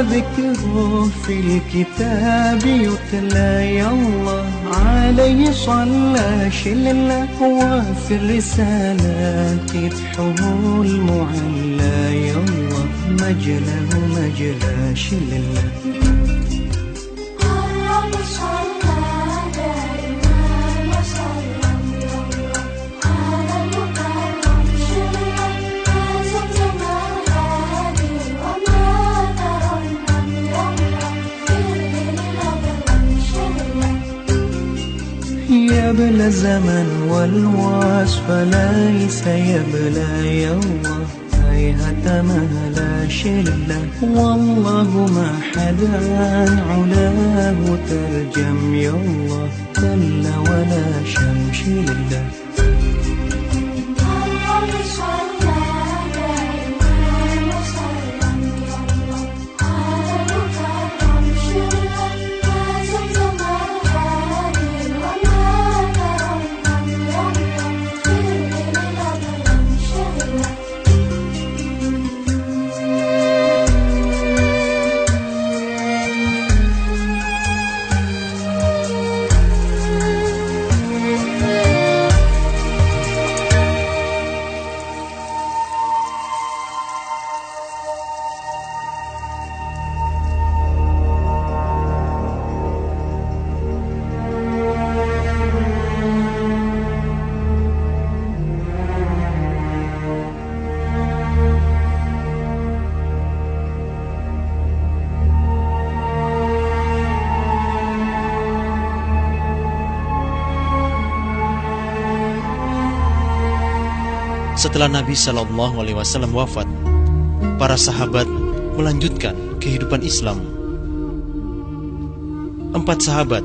وذكره في الكتاب يتلى يا الله عليه صلى شلله وفي الرسالات يتحه المعلى يا الله مجله مجلى شلله يبلى الزمن والوصف ليس يبلى يا الله هيهات ما لا شلة والله ما حدا علاه ترجم يا الله دل ولا شمش لله Setelah Nabi Shallallahu Alaihi Wasallam wafat, para sahabat melanjutkan kehidupan Islam. 4 sahabat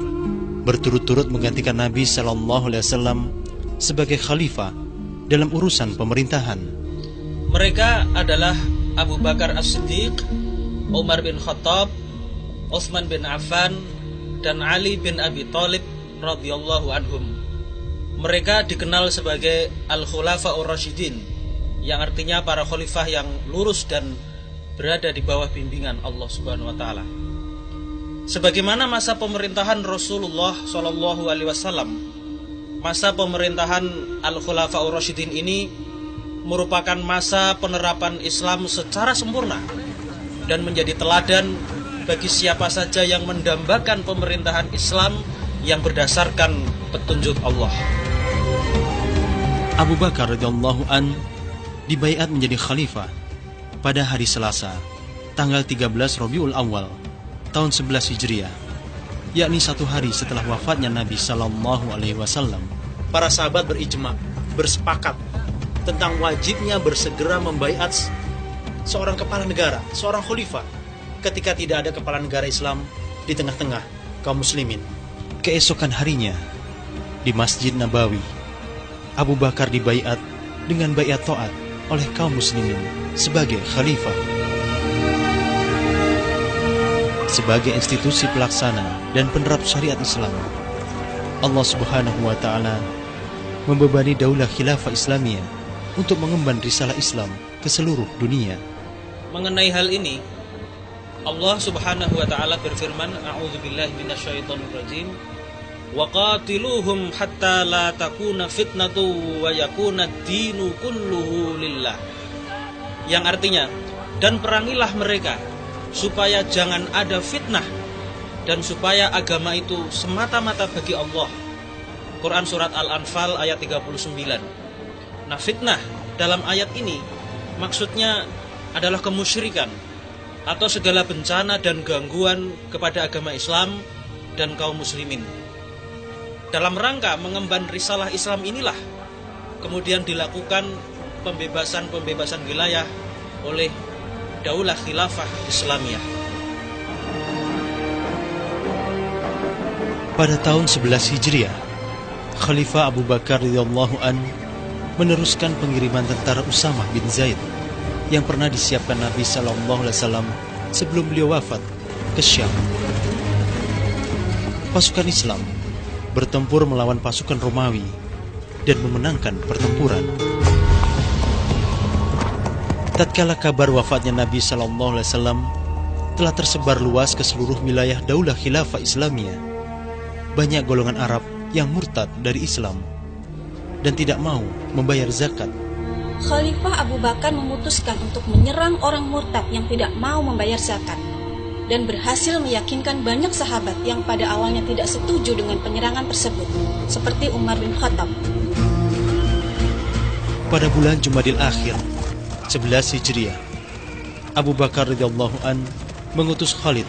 berturut-turut menggantikan Nabi Shallallahu Alaihi Wasallam sebagai khalifah dalam urusan pemerintahan. Mereka adalah Abu Bakar As-Siddiq, Umar bin Khattab, Utsman bin Affan, dan Ali bin Abi Thalib radhiyallahu anhum. Mereka dikenal sebagai Al-Khulafa'ur Rasyidin, yang artinya para khalifah yang lurus dan berada di bawah bimbingan Allah Subhanahu wa taala. Sebagaimana masa pemerintahan Rasulullah Shallallahu alaihi wasallam, masa pemerintahan Al-Khulafa'ur Rasyidin ini merupakan masa penerapan Islam secara sempurna dan menjadi teladan bagi siapa saja yang mendambakan pemerintahan Islam yang berdasarkan petunjuk Allah. Abu Bakar radhiyallahu an dibaiat menjadi khalifah pada hari Selasa, tanggal 13 Rabiul Awal, tahun 11 Hijriah, yakni 1 hari setelah wafatnya Nabi Sallallahu Alaihi Wasallam. Para sahabat berijma, bersepakat tentang wajibnya bersegera membaiat seorang kepala negara, seorang khalifah, ketika tidak ada kepala negara Islam di tengah-tengah kaum muslimin. Keesokan harinya, di Masjid Nabawi, Abu Bakar dibaiat dengan baiat taat oleh kaum muslimin sebagai khalifah. Sebagai institusi pelaksana dan penerap syariat Islam, Allah Subhanahu wa taala membebani daulah khilafah Islamiyah untuk mengemban risalah Islam ke seluruh dunia. Mengenai hal ini, Allah Subhanahu wa taala berfirman, A'udzubillahi minasyaitonir rajim. Wa qatiluhum hatta la takuna fitnatu wa yakuna ad-dinu kulluhu lillah. Yang artinya, dan perangilah mereka supaya jangan ada fitnah dan supaya agama itu semata-mata bagi Allah. Quran surat Al-Anfal ayat 39. Nah, fitnah dalam ayat ini maksudnya adalah kemusyrikan atau segala bencana dan gangguan kepada agama Islam dan kaum muslimin. Dalam rangka mengemban risalah Islam inilah kemudian dilakukan pembebasan wilayah oleh Daulah Khilafah Islamiyah. Pada tahun 11 Hijriah, Khalifah Abu Bakar radhiyallahu an meneruskan pengiriman tentara Usamah bin Zaid yang pernah disiapkan Nabi sallallahu alaihi wasallam sebelum beliau wafat ke Syam. Pasukan Islam bertempur melawan pasukan Romawi dan memenangkan pertempuran. Tatkala kabar wafatnya Nabi sallallahu alaihi wasallam telah tersebar luas ke seluruh wilayah Daulah Khilafah Islamiyah, banyak golongan Arab yang murtad dari Islam dan tidak mau membayar zakat. Khalifah Abu Bakar memutuskan untuk menyerang orang murtad yang tidak mau membayar zakat dan berhasil meyakinkan banyak sahabat yang pada awalnya tidak setuju dengan penyerangan tersebut, seperti Umar bin Khattab. Pada bulan Jumadil Akhir 11 Hijriah, Abu Bakar radhiyallahu an mengutus Khalid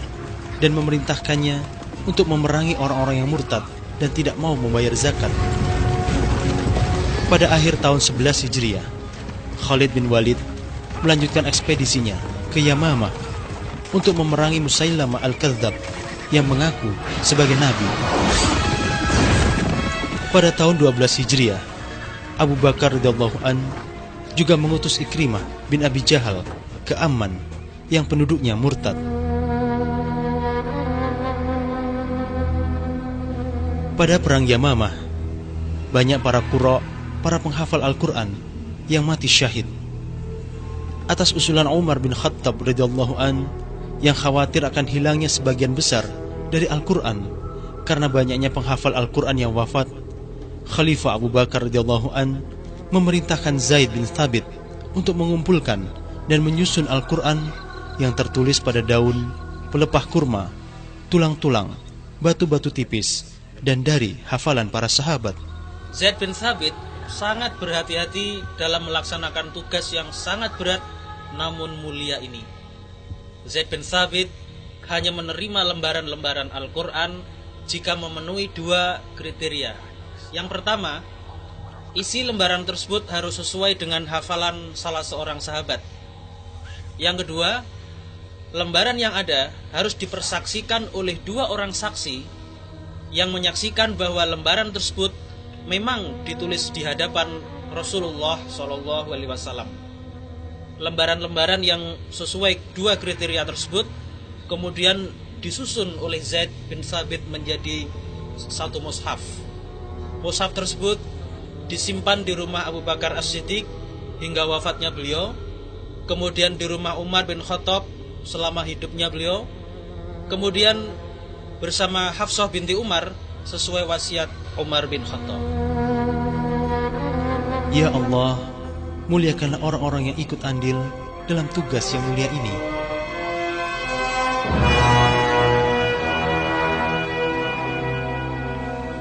dan memerintahkannya untuk memerangi orang-orang yang murtad dan tidak mau membayar zakat. Pada akhir tahun 11 Hijriah, Khalid bin Walid melanjutkan ekspedisinya ke Yamamah untuk memerangi Musailamah al-Kadzdzab yang mengaku sebagai nabi. Pada tahun 12 Hijriah, Abu Bakar radhiyallahu an juga mengutus Ikrimah bin Abi Jahal ke Amman yang penduduknya murtad. Pada perang Yamamah, banyak para qurra, para penghafal Al-Quran yang mati syahid. Atas usulan Umar bin Khattab radhiyallahu an yang khawatir akan hilangnya sebagian besar dari Al-Quran karena banyaknya penghafal Al-Quran yang wafat, Khalifah Abu Bakar radhiyallahu an memerintahkan Zaid bin Thabit untuk mengumpulkan dan menyusun Al-Quran yang tertulis pada daun, pelepah kurma, tulang-tulang, batu-batu tipis, dan dari hafalan para sahabat. Zaid bin Thabit sangat berhati-hati dalam melaksanakan tugas yang sangat berat namun mulia ini. Zaid bin Thabit hanya menerima lembaran-lembaran Al-Quran jika memenuhi dua kriteria. Yang pertama, isi lembaran tersebut harus sesuai dengan hafalan salah seorang sahabat. Yang kedua, lembaran yang ada harus dipersaksikan oleh dua orang saksi yang menyaksikan bahwa lembaran tersebut memang ditulis di hadapan Rasulullah SAW. Lembaran-lembaran yang sesuai dua kriteria tersebut kemudian disusun oleh Zaid bin Thabit menjadi satu mushaf. Mushaf tersebut disimpan di rumah Abu Bakar As-Siddiq hingga wafatnya beliau, kemudian di rumah Umar bin Khattab selama hidupnya beliau, kemudian bersama Hafsah binti Umar sesuai wasiat Umar bin Khattab. Ya Allah, muliakanlah orang-orang yang ikut andil dalam tugas yang mulia ini.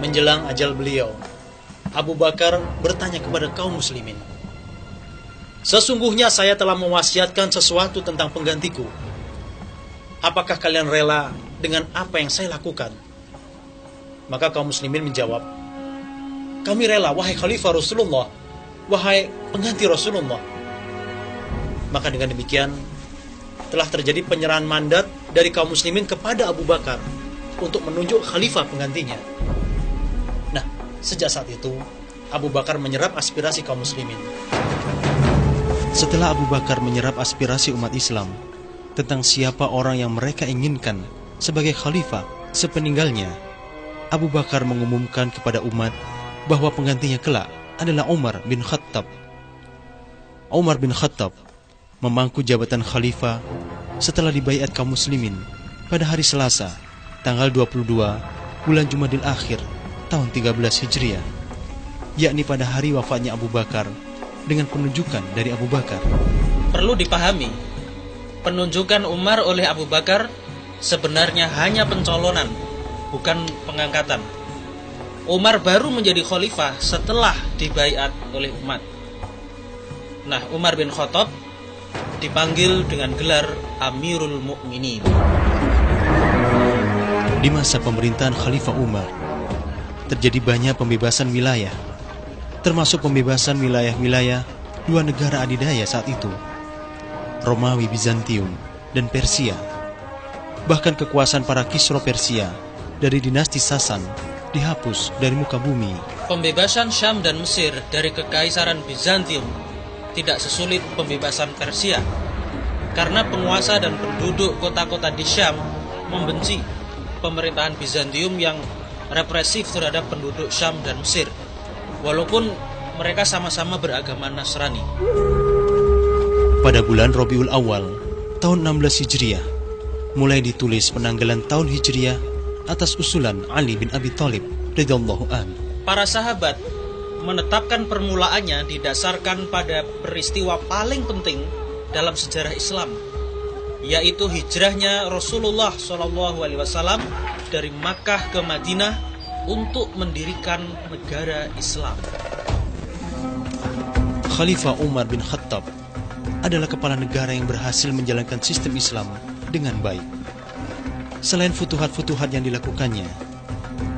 Menjelang ajal beliau, Abu Bakar bertanya kepada kaum muslimin, "Sesungguhnya saya telah mewasiatkan sesuatu tentang penggantiku. Apakah kalian rela dengan apa yang saya lakukan?" Maka kaum muslimin menjawab, "Kami rela, wahai Khalifah Rasulullah, wahai pengganti Rasulullah." Maka dengan demikian telah terjadi penyerahan mandat dari kaum muslimin kepada Abu Bakar untuk menunjuk khalifah penggantinya. Nah, sejak saat itu Abu Bakar menyerap aspirasi kaum muslimin. Setelah Abu Bakar menyerap aspirasi umat Islam tentang siapa orang yang mereka inginkan sebagai khalifah sepeninggalnya, Abu Bakar mengumumkan kepada umat bahwa penggantinya kelak adalah Umar bin Khattab. Umar bin Khattab memangku jabatan khalifah setelah dibaiat kaum muslimin pada hari Selasa, tanggal 22 bulan Jumadil Akhir tahun 13 Hijriah, yakni pada hari wafatnya Abu Bakar dengan penunjukan dari Abu Bakar. Perlu dipahami, penunjukan Umar oleh Abu Bakar sebenarnya hanya pencalonan, bukan pengangkatan. Umar baru menjadi khalifah setelah dibaiat oleh umat. Nah, Umar bin Khattab dipanggil dengan gelar Amirul Mukminin. Di masa pemerintahan Khalifah Umar, terjadi banyak pembebasan wilayah, termasuk pembebasan wilayah-wilayah dua negara adidaya saat itu, Romawi Bizantium dan Persia. Bahkan kekuasaan para Kisra Persia dari dinasti Sasan dihapus dari muka bumi. Pembebasan Syam dan Mesir dari Kekaisaran Bizantium tidak sesulit pembebasan Persia, karena penguasa dan penduduk kota-kota di Syam membenci pemerintahan Bizantium yang represif terhadap penduduk Syam dan Mesir, walaupun mereka sama-sama beragama Nasrani. Pada bulan Rabiul Awal tahun 16 Hijriah, mulai ditulis penanggalan tahun Hijriah atas usulan Ali bin Abi Thalib radhiyallahu an. Para sahabat menetapkan permulaannya didasarkan pada peristiwa paling penting dalam sejarah Islam, yaitu hijrahnya Rasulullah SAW dari Makkah ke Madinah untuk mendirikan negara Islam. Khalifah Umar bin Khattab adalah kepala negara yang berhasil menjalankan sistem Islam dengan baik. Selain futuhat-futuhat yang dilakukannya,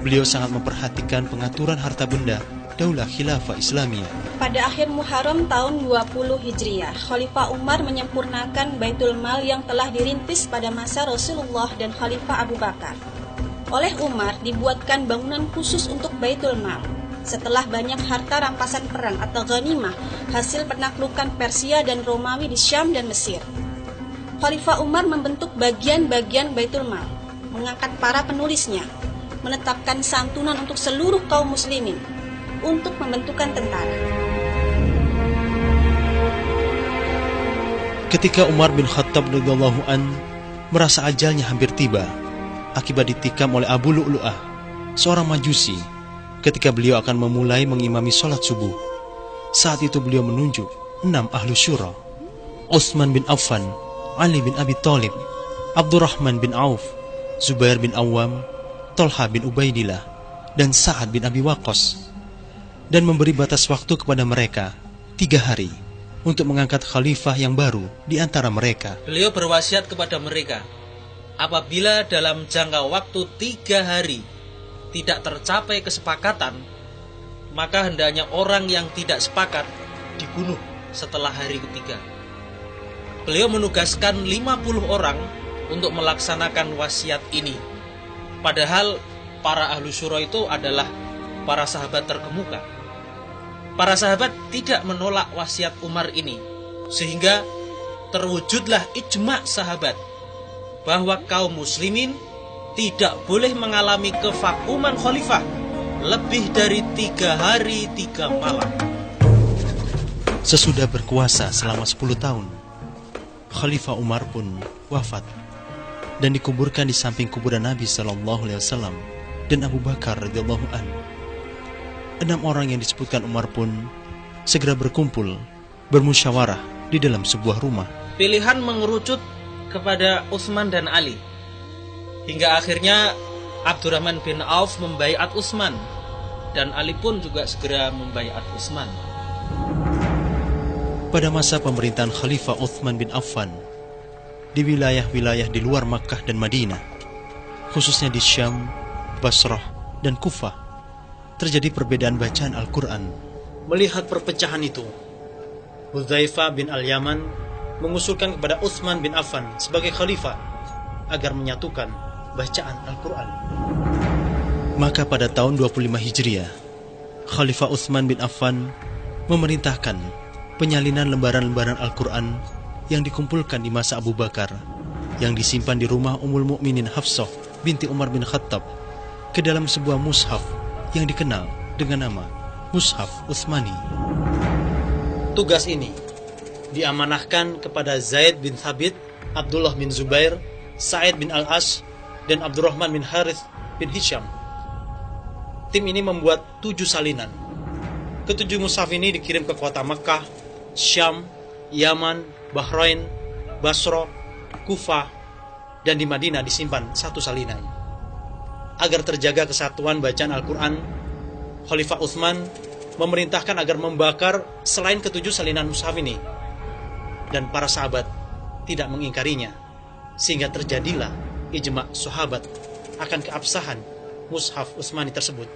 beliau sangat memperhatikan pengaturan harta benda Daulah Khilafah Islamiyah. Pada akhir Muharram tahun 20 Hijriah, Khalifah Umar menyempurnakan Baitul Mal yang telah dirintis pada masa Rasulullah dan Khalifah Abu Bakar. Oleh Umar dibuatkan bangunan khusus untuk Baitul Mal setelah banyak harta rampasan perang atau ghanimah hasil penaklukan Persia dan Romawi di Syam dan Mesir. Khalifah Umar membentuk bagian-bagian Baitul Mal, mengangkat para penulisnya, menetapkan santunan untuk seluruh kaum muslimin, untuk membentukkan tentara. Ketika Umar bin Khattab radhiyallahu an merasa ajalnya hampir tiba akibat ditikam oleh Abu Lu'lu'ah, seorang Majusi, ketika beliau akan memulai mengimami sholat subuh. Saat itu beliau menunjuk 6 ahlu syura: Utsman bin Affan, Ali bin Abi Thalib, Abdurrahman bin Auf, Zubair bin Awam, Tolha bin Ubaidillah, dan Sa'ad bin Abi Waqqas, dan memberi batas waktu kepada mereka 3 hari untuk mengangkat khalifah yang baru di antara mereka. Beliau berwasiat kepada mereka, apabila dalam jangka waktu 3 hari tidak tercapai kesepakatan, maka hendaknya orang yang tidak sepakat dibunuh setelah hari ketiga. Beliau menugaskan 50 orang untuk melaksanakan wasiat ini. Padahal para ahlu syura itu adalah para sahabat terkemuka. Para sahabat tidak menolak wasiat Umar ini, sehingga terwujudlah ijma' sahabat bahwa kaum muslimin tidak boleh mengalami kevakuman khalifah lebih dari 3 hari 3 malam. Sesudah berkuasa selama 10 tahun, Khalifah Umar pun wafat dan dikuburkan di samping kuburan Nabi SAW dan Abu Bakar radhiyallahu an. 6 orang yang disebutkan Umar pun segera berkumpul, bermusyawarah di dalam sebuah rumah. Pilihan mengerucut kepada Utsman dan Ali, hingga akhirnya Abdurrahman bin Auf membaiat Utsman, dan Ali pun juga segera membaiat Utsman. Pada masa pemerintahan Khalifah Utsman bin Affan, di wilayah-wilayah di luar Makkah dan Madinah, khususnya di Syam, Basrah, dan Kufah, terjadi perbedaan bacaan Al-Quran. Melihat perpecahan itu, Hudzaifah bin Al-Yaman mengusulkan kepada Utsman bin Affan sebagai khalifah agar menyatukan bacaan Al-Quran. Maka pada tahun 25 Hijriah, Khalifah Utsman bin Affan memerintahkan penyalinan lembaran-lembaran Al-Quran yang dikumpulkan di masa Abu Bakar, yang disimpan di rumah Ummul Mukminin Hafsah binti Umar bin Khattab, ke dalam sebuah mushaf yang dikenal dengan nama Mushaf Utsmani. Tugas ini diamanahkan kepada Zaid bin Thabit, Abdullah bin Zubair, Sa'id bin Al-As, dan Abdurrahman bin Harith bin Hisham. Tim ini membuat 7 salinan. Ke-7 mushaf ini dikirim ke kota Makkah, Syam, Yaman, Bahrain, Basra, Kufah, dan di Madinah disimpan 1 salinan. Agar terjaga kesatuan bacaan Al-Quran, Khalifah Utsman memerintahkan agar membakar selain ke-7 salinan mushaf ini, dan para sahabat tidak mengingkarinya, sehingga terjadilah ijma' sahabat akan keabsahan mushaf Utsmani tersebut.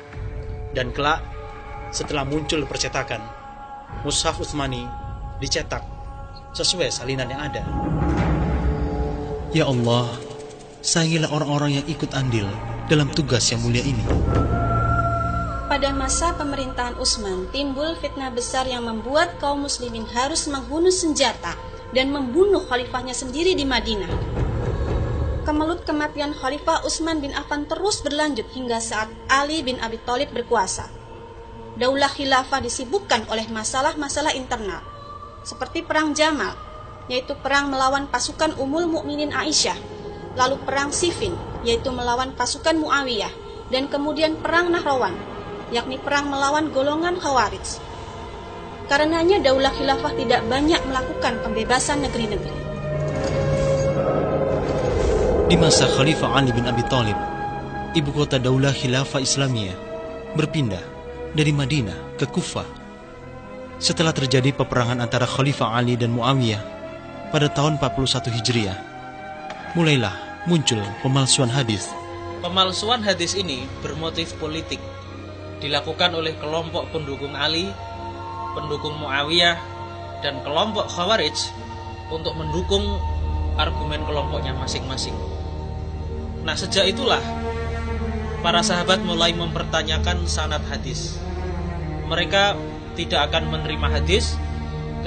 Dan kelak setelah muncul percetakan, mushaf Utsmani dicetak sesuai salinan yang ada. Ya Allah, sayangilah orang-orang yang ikut andil dalam tugas yang mulia ini. Pada masa pemerintahan Utsman, timbul fitnah besar yang membuat kaum muslimin harus menghunus senjata dan membunuh khalifahnya sendiri di Madinah. Kemelut kematian Khalifah Utsman bin Affan terus berlanjut hingga saat Ali bin Abi Thalib berkuasa. Daulah khilafah disibukkan oleh masalah-masalah internal, seperti Perang Jamal, yaitu perang melawan pasukan Ummul Mukminin Aisyah, lalu Perang Siffin, yaitu melawan pasukan Muawiyah, dan kemudian Perang Nahrawan, yakni perang melawan golongan Khawarij. Karenanya daulah khilafah tidak banyak melakukan pembebasan negeri-negeri. Di masa Khalifah Ali bin Abi Thalib, ibu kota daulah khilafah Islamiyah berpindah dari Madinah ke Kufah. Setelah terjadi peperangan antara Khalifah Ali dan Muawiyah pada tahun 41 Hijriah, mulailah muncul pemalsuan hadis. Pemalsuan hadis ini bermotif politik, dilakukan oleh kelompok pendukung Ali, pendukung Muawiyah, dan kelompok Khawarij untuk mendukung argumen kelompoknya masing-masing. Nah, sejak itulah para sahabat mulai mempertanyakan sanad hadis. Mereka tidak akan menerima hadis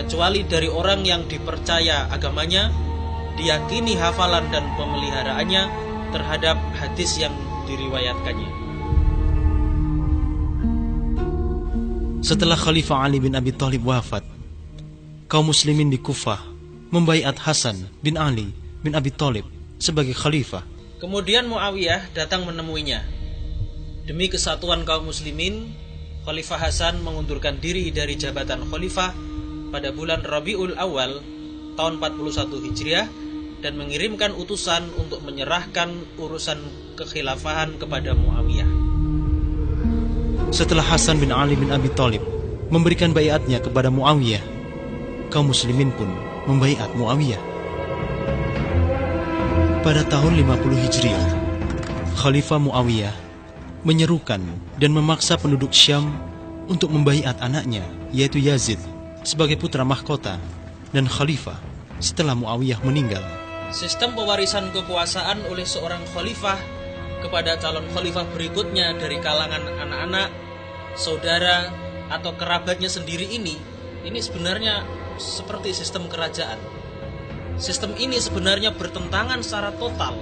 kecuali dari orang yang dipercaya agamanya, diyakini hafalan dan pemeliharaannya terhadap hadis yang diriwayatkannya. Setelah Khalifah Ali bin Abi Thalib wafat, kaum muslimin di Kufah membaiat Hasan bin Ali bin Abi Thalib sebagai khalifah. Kemudian Muawiyah datang menemuinya. Demi kesatuan kaum muslimin, Khalifah Hasan mengundurkan diri dari jabatan khalifah pada bulan Rabiul Awal tahun 41 Hijriah dan mengirimkan utusan untuk menyerahkan urusan kekhilafahan kepada Muawiyah. Setelah Hasan bin Ali bin Abi Thalib memberikan baiatnya kepada Muawiyah, kaum muslimin pun membaiat Muawiyah. Pada tahun 50 Hijriah, Khalifah Muawiyah menyerukan dan memaksa penduduk Syam untuk membaiat anaknya, yaitu Yazid, sebagai putra mahkota dan khalifah setelah Muawiyah meninggal. Sistem pewarisan kekuasaan oleh seorang khalifah kepada calon khalifah berikutnya dari kalangan anak-anak, saudara, atau kerabatnya sendiri ini sebenarnya seperti sistem kerajaan. Sistem ini sebenarnya bertentangan secara total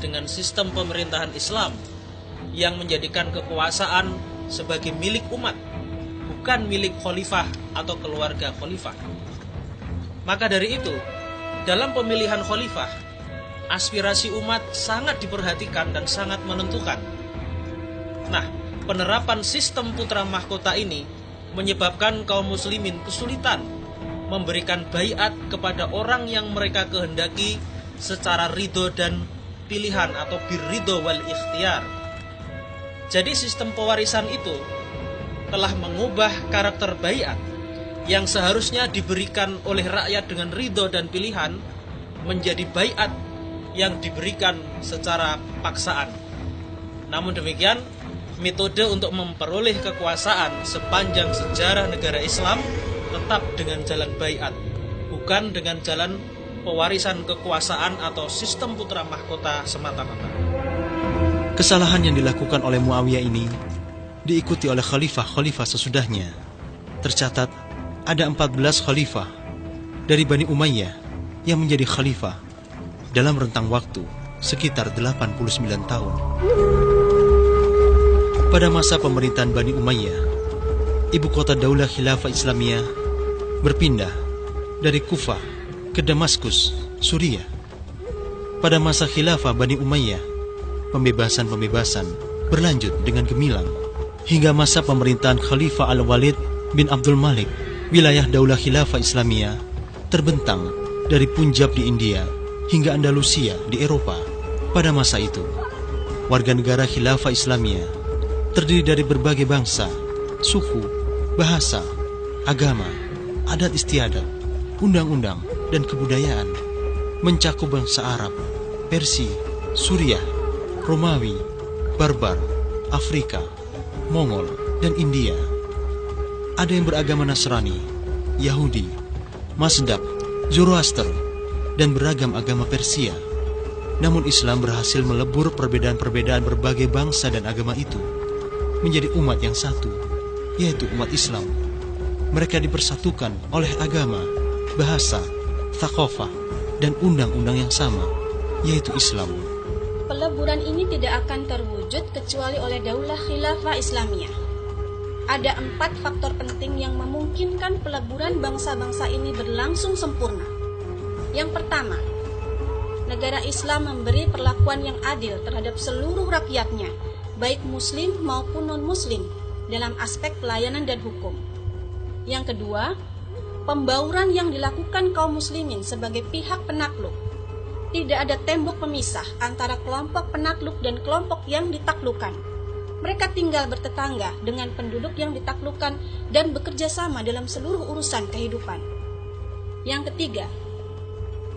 dengan sistem pemerintahan Islam yang menjadikan kekuasaan sebagai milik umat, bukan milik khalifah atau keluarga khalifah. Maka dari itu, dalam pemilihan khalifah, aspirasi umat sangat diperhatikan dan sangat menentukan. Nah, penerapan sistem putra mahkota ini menyebabkan kaum muslimin kesulitan memberikan baiat kepada orang yang mereka kehendaki secara ridho dan pilihan atau birridho wal ikhtiyar. Jadi sistem pewarisan itu telah mengubah karakter baiat yang seharusnya diberikan oleh rakyat dengan ridho dan pilihan menjadi baiat yang diberikan secara paksaan. Namun demikian, metode untuk memperoleh kekuasaan sepanjang sejarah negara Islam tetap dengan jalan baiat, bukan dengan jalan pewarisan kekuasaan atau sistem putra mahkota semata-mata. Kesalahan yang dilakukan oleh Muawiyah ini diikuti oleh khalifah-khalifah sesudahnya. Tercatat ada 14 khalifah dari Bani Umayyah yang menjadi khalifah dalam rentang waktu sekitar 89 tahun. Pada masa pemerintahan Bani Umayyah, ibu kota daulah khilafah Islamiyah berpindah dari Kufah ke Damaskus, Suriah. Pada masa khilafah Bani Umayyah, pembebasan-pembebasan berlanjut dengan gemilang hingga masa pemerintahan Khalifah Al-Walid bin Abdul Malik. Wilayah daulah khilafah Islamiyah terbentang dari Punjab di India hingga Andalusia di Eropa. Pada masa itu, warga negara Khilafah Islamiyah terdiri dari berbagai bangsa, suku, bahasa, agama, adat istiadat, undang-undang, dan kebudayaan, mencakup bangsa Arab, Persia, Suriah, Romawi, Barbar, Afrika, Mongol, dan India. Ada yang beragama Nasrani, Yahudi, Mazdak, Zoroaster, dan beragam agama Persia. Namun Islam berhasil melebur perbedaan-perbedaan berbagai bangsa dan agama itu menjadi umat yang satu, yaitu umat Islam. Mereka dipersatukan oleh agama, bahasa, thaqafah, dan undang-undang yang sama, yaitu Islam. Peleburan ini tidak akan terwujud kecuali oleh Daulah Khilafah Islamiyah. Ada 4 faktor penting yang memungkinkan peleburan bangsa-bangsa ini berlangsung sempurna. Yang pertama, negara Islam memberi perlakuan yang adil terhadap seluruh rakyatnya, baik muslim maupun non-muslim, dalam aspek pelayanan dan hukum. Yang kedua, pembauran yang dilakukan kaum muslimin sebagai pihak penakluk. Tidak ada tembok pemisah antara kelompok penakluk dan kelompok yang ditaklukkan. Mereka tinggal bertetangga dengan penduduk yang ditaklukkan dan bekerja sama dalam seluruh urusan kehidupan. Yang ketiga,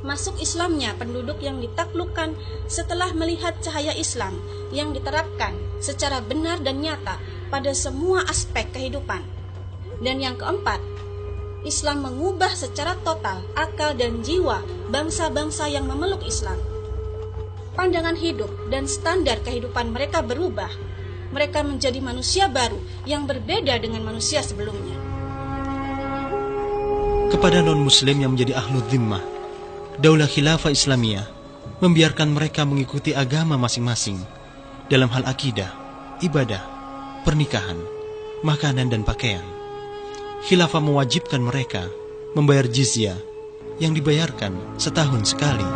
masuk Islamnya penduduk yang ditaklukkan setelah melihat cahaya Islam yang diterapkan secara benar dan nyata pada semua aspek kehidupan. Dan yang keempat, Islam mengubah secara total akal dan jiwa bangsa-bangsa yang memeluk Islam. Pandangan hidup dan standar kehidupan mereka berubah. Mereka menjadi manusia baru yang berbeda dengan manusia sebelumnya. Kepada non-muslim yang menjadi ahlu dhimmah, Daulah Khilafah Islamiyah membiarkan mereka mengikuti agama masing-masing dalam hal akidah, ibadah, pernikahan, makanan, dan pakaian. Khilafah mewajibkan mereka membayar jizyah yang dibayarkan setahun sekali.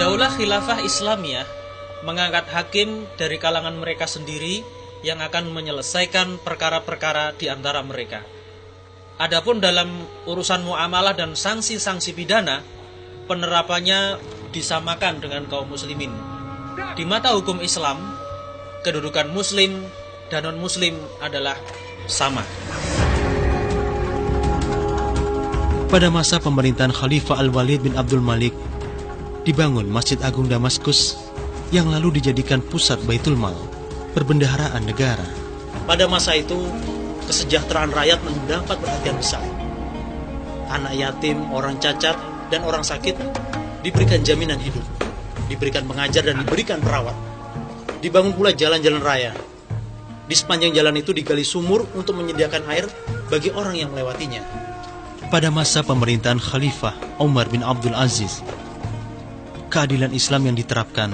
Daulah Khilafah Islamiyah mengangkat hakim dari kalangan mereka sendiri yang akan menyelesaikan perkara-perkara di antara mereka. Adapun dalam urusan muamalah dan sanksi-sanksi pidana, penerapannya disamakan dengan kaum muslimin. Di mata hukum Islam, kedudukan muslim dan non-muslim adalah sama. Pada masa pemerintahan Khalifah Al-Walid bin Abdul Malik, dibangun Masjid Agung Damaskus yang lalu dijadikan pusat Baitul Mal, perbendaharaan negara. Pada masa itu, kesejahteraan rakyat mendapat perhatian besar. Anak yatim, orang cacat, dan orang sakit diberikan jaminan hidup, diberikan pengajar, dan diberikan perawat. Dibangun pula jalan-jalan raya. Di sepanjang jalan itu digali sumur untuk menyediakan air bagi orang yang melewatinya. Pada masa pemerintahan Khalifah Umar bin Abdul Aziz, keadilan Islam yang diterapkan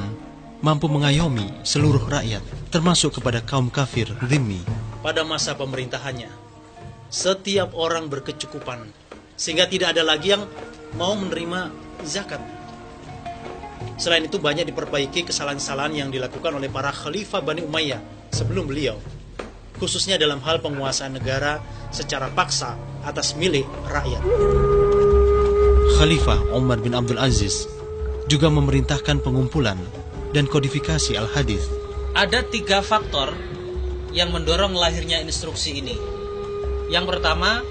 mampu mengayomi seluruh rakyat, termasuk kepada kaum kafir dhimmi. Pada masa pemerintahannya, setiap orang berkecukupan, sehingga tidak ada lagi yang mau menerima zakat. Selain itu banyak diperbaiki kesalahan-kesalahan yang dilakukan oleh para khalifah Bani Umayyah sebelum beliau, khususnya dalam hal penguasaan negara secara paksa atas milik rakyat. Khalifah Umar bin Abdul Aziz juga memerintahkan pengumpulan dan kodifikasi al-hadis. Ada 3 faktor yang mendorong lahirnya instruksi ini. Yang pertama,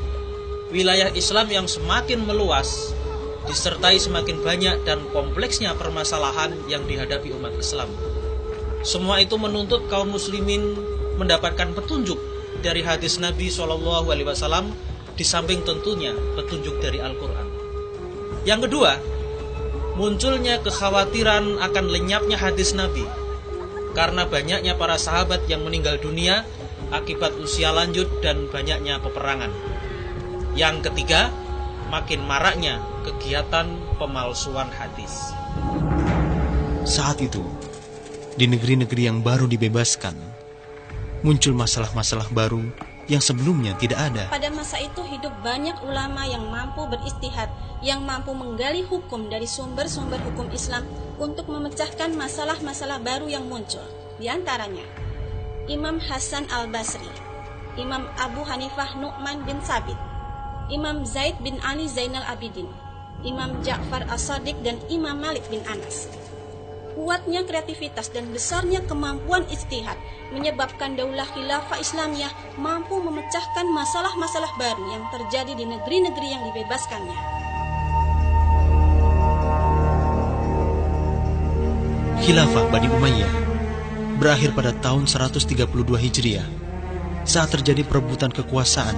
wilayah Islam yang semakin meluas disertai semakin banyak dan kompleksnya permasalahan yang dihadapi umat Islam. Semua itu menuntut kaum muslimin mendapatkan petunjuk dari hadis Nabi SAW, di samping tentunya petunjuk dari Al-Quran. Yang kedua, munculnya kekhawatiran akan lenyapnya hadis Nabi karena banyaknya para sahabat yang meninggal dunia akibat usia lanjut dan banyaknya peperangan. Yang ketiga, makin maraknya kegiatan pemalsuan hadis. Saat itu, di negeri-negeri yang baru dibebaskan, muncul masalah-masalah baru yang sebelumnya tidak ada. Pada masa itu hidup banyak ulama yang mampu beristihad, yang mampu menggali hukum dari sumber-sumber hukum Islam untuk memecahkan masalah-masalah baru yang muncul. Di antaranya, Imam Hasan al-Basri, Imam Abu Hanifah Nu'man bin Sabit, Imam Zaid bin Ali Zainal Abidin, Imam Ja'far as-Sadiq, dan Imam Malik bin Anas. Kuatnya kreativitas dan besarnya kemampuan ijtihad menyebabkan Daulah Khilafah Islamiyah mampu memecahkan masalah-masalah baru yang terjadi di negeri-negeri yang dibebaskannya. Khilafah Bani Umayyah berakhir pada tahun 132 Hijriah saat terjadi perebutan kekuasaan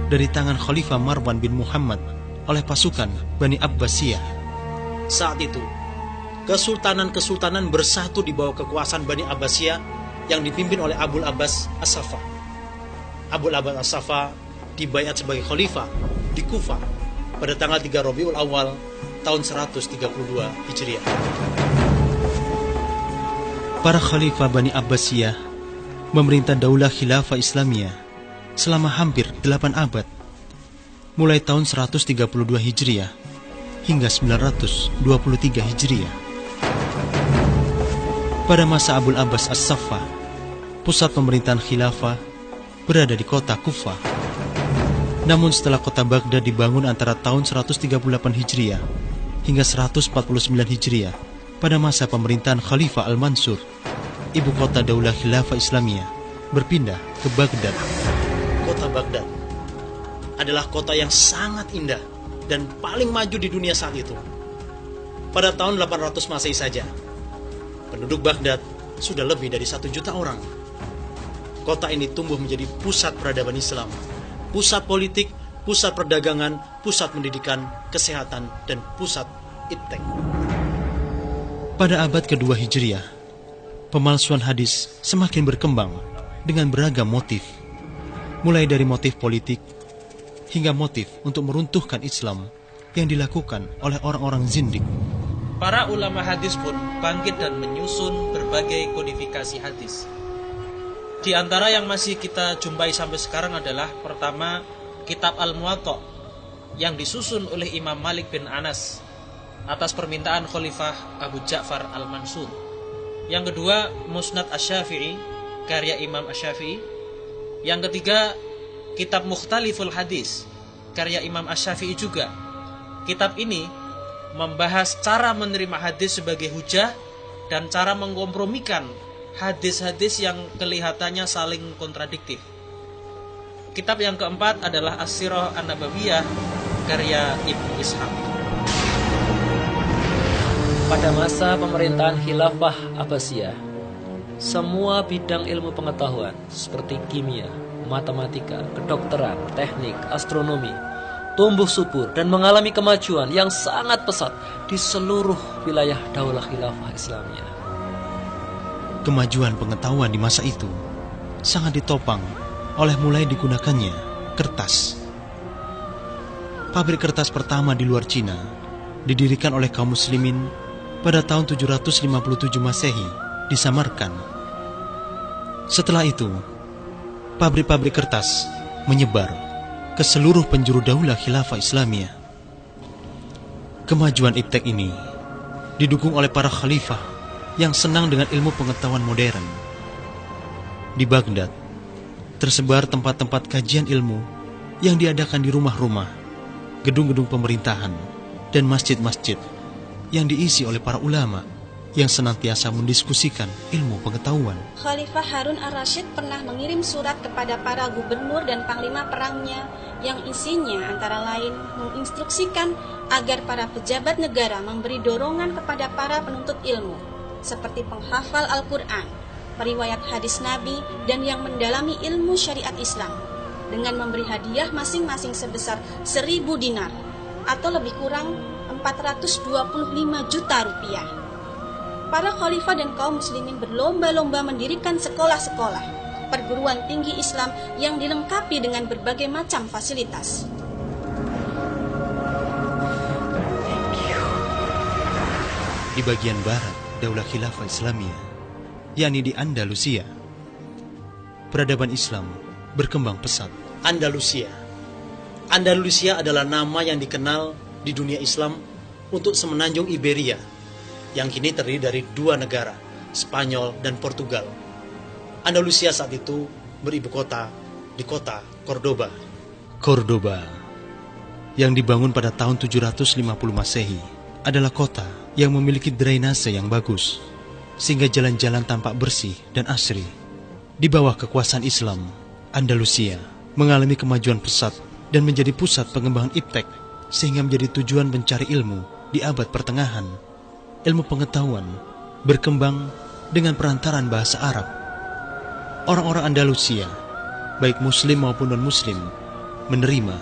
dari tangan Khalifah Marwan bin Muhammad oleh pasukan Bani Abbasiyah. Saat itu, kesultanan-kesultanan bersatu di bawah kekuasaan Bani Abbasiyah yang dipimpin oleh Abul Abbas As-Saffah. Abul Abbas As-Saffah dibaiat sebagai khalifah di Kufah pada tanggal 3 Rabiul Awal tahun 132 Hijriah. Para khalifah Bani Abbasiyah memerintah Daulah Khilafah Islamiyah selama hampir 8 abad, mulai tahun 132 Hijriah hingga 923 Hijriah. Pada masa Abul Abbas As-Saffah, pusat pemerintahan khilafah berada di kota Kufah. Namun setelah kota Baghdad dibangun antara tahun 138 Hijriah hingga 149 Hijriah pada masa pemerintahan Khalifah Al-Mansur, ibu kota Daulah Khilafah Islamiyah berpindah ke Baghdad. Kota Baghdad adalah kota yang sangat indah dan paling maju di dunia saat itu. Pada tahun 800 Masehi saja, penduduk Baghdad sudah lebih dari 1 juta orang. Kota ini tumbuh menjadi pusat peradaban Islam, pusat politik, pusat perdagangan, pusat pendidikan, kesehatan, dan pusat iptek. Pada abad kedua Hijriah, pemalsuan hadis semakin berkembang dengan beragam motif, mulai dari motif politik hingga motif untuk meruntuhkan Islam yang dilakukan oleh orang-orang zindik. Para ulama hadis pun bangkit dan menyusun berbagai kodifikasi hadis. Di antara yang masih kita jumpai sampai sekarang adalah pertama, Kitab Al-Muwatta yang disusun oleh Imam Malik bin Anas atas permintaan Khalifah Abu Ja'far Al-Mansur. Yang kedua, Musnad Asy-Syafi'i karya Imam Asy-Syafi'i. Yang ketiga, Kitab Mukhtaliful Hadis karya Imam Asy-Syafi'i juga. Kitab ini membahas cara menerima hadis sebagai hujah dan cara mengkompromikan hadis-hadis yang kelihatannya saling kontradiktif. Kitab yang keempat adalah As-Sirah An-Nabawiyah karya Ibnu Ishaq. Pada masa pemerintahan Khilafah Abbasiyah, semua bidang ilmu pengetahuan seperti kimia, matematika, kedokteran, teknik, astronomi tumbuh subur dan mengalami kemajuan yang sangat pesat di seluruh wilayah Daulah Khilafah Islamiyah. Kemajuan pengetahuan di masa itu sangat ditopang oleh mulai digunakannya kertas. Pabrik kertas pertama di luar Cina didirikan oleh kaum muslimin pada tahun 757 Masehi di Samarkand. Setelah itu, pabrik-pabrik kertas menyebar ke seluruh penjuru Daulah Khilafah Islamiyah. Kemajuan iptek ini didukung oleh para khalifah yang senang dengan ilmu pengetahuan modern. Di Baghdad, tersebar tempat-tempat kajian ilmu yang diadakan di rumah-rumah, gedung-gedung pemerintahan, dan masjid-masjid yang diisi oleh para ulama yang senantiasa mendiskusikan ilmu pengetahuan. Khalifah Harun Ar-Rasyid pernah mengirim surat kepada para gubernur dan panglima perangnya yang isinya antara lain menginstruksikan agar para pejabat negara memberi dorongan kepada para penuntut ilmu seperti penghafal Al-Quran, periwayat hadis Nabi, dan yang mendalami ilmu syariat Islam dengan memberi hadiah masing-masing sebesar 1.000 dinar atau lebih kurang 425 juta rupiah. Para khalifah dan kaum muslimin berlomba-lomba mendirikan sekolah-sekolah, perguruan tinggi Islam yang dilengkapi dengan berbagai macam fasilitas. Di bagian barat Daulah Khilafah Islamiyah, yakni di Andalusia, peradaban Islam berkembang pesat. Andalusia adalah nama yang dikenal di dunia Islam untuk semenanjung Iberia yang kini terdiri dari 2 negara, Spanyol dan Portugal. Andalusia saat itu beribu kota di kota Cordoba. Cordoba yang dibangun pada tahun 750 Masehi adalah kota yang memiliki drainase yang bagus. sehingga jalan-jalan tampak bersih dan asri. Di bawah kekuasaan Islam, Andalusia mengalami kemajuan pesat dan menjadi pusat pengembangan iptek, sehingga menjadi tujuan mencari ilmu di abad pertengahan. Ilmu pengetahuan berkembang dengan perantaran bahasa Arab. Orang-orang Andalusia, baik muslim maupun non-muslim, menerima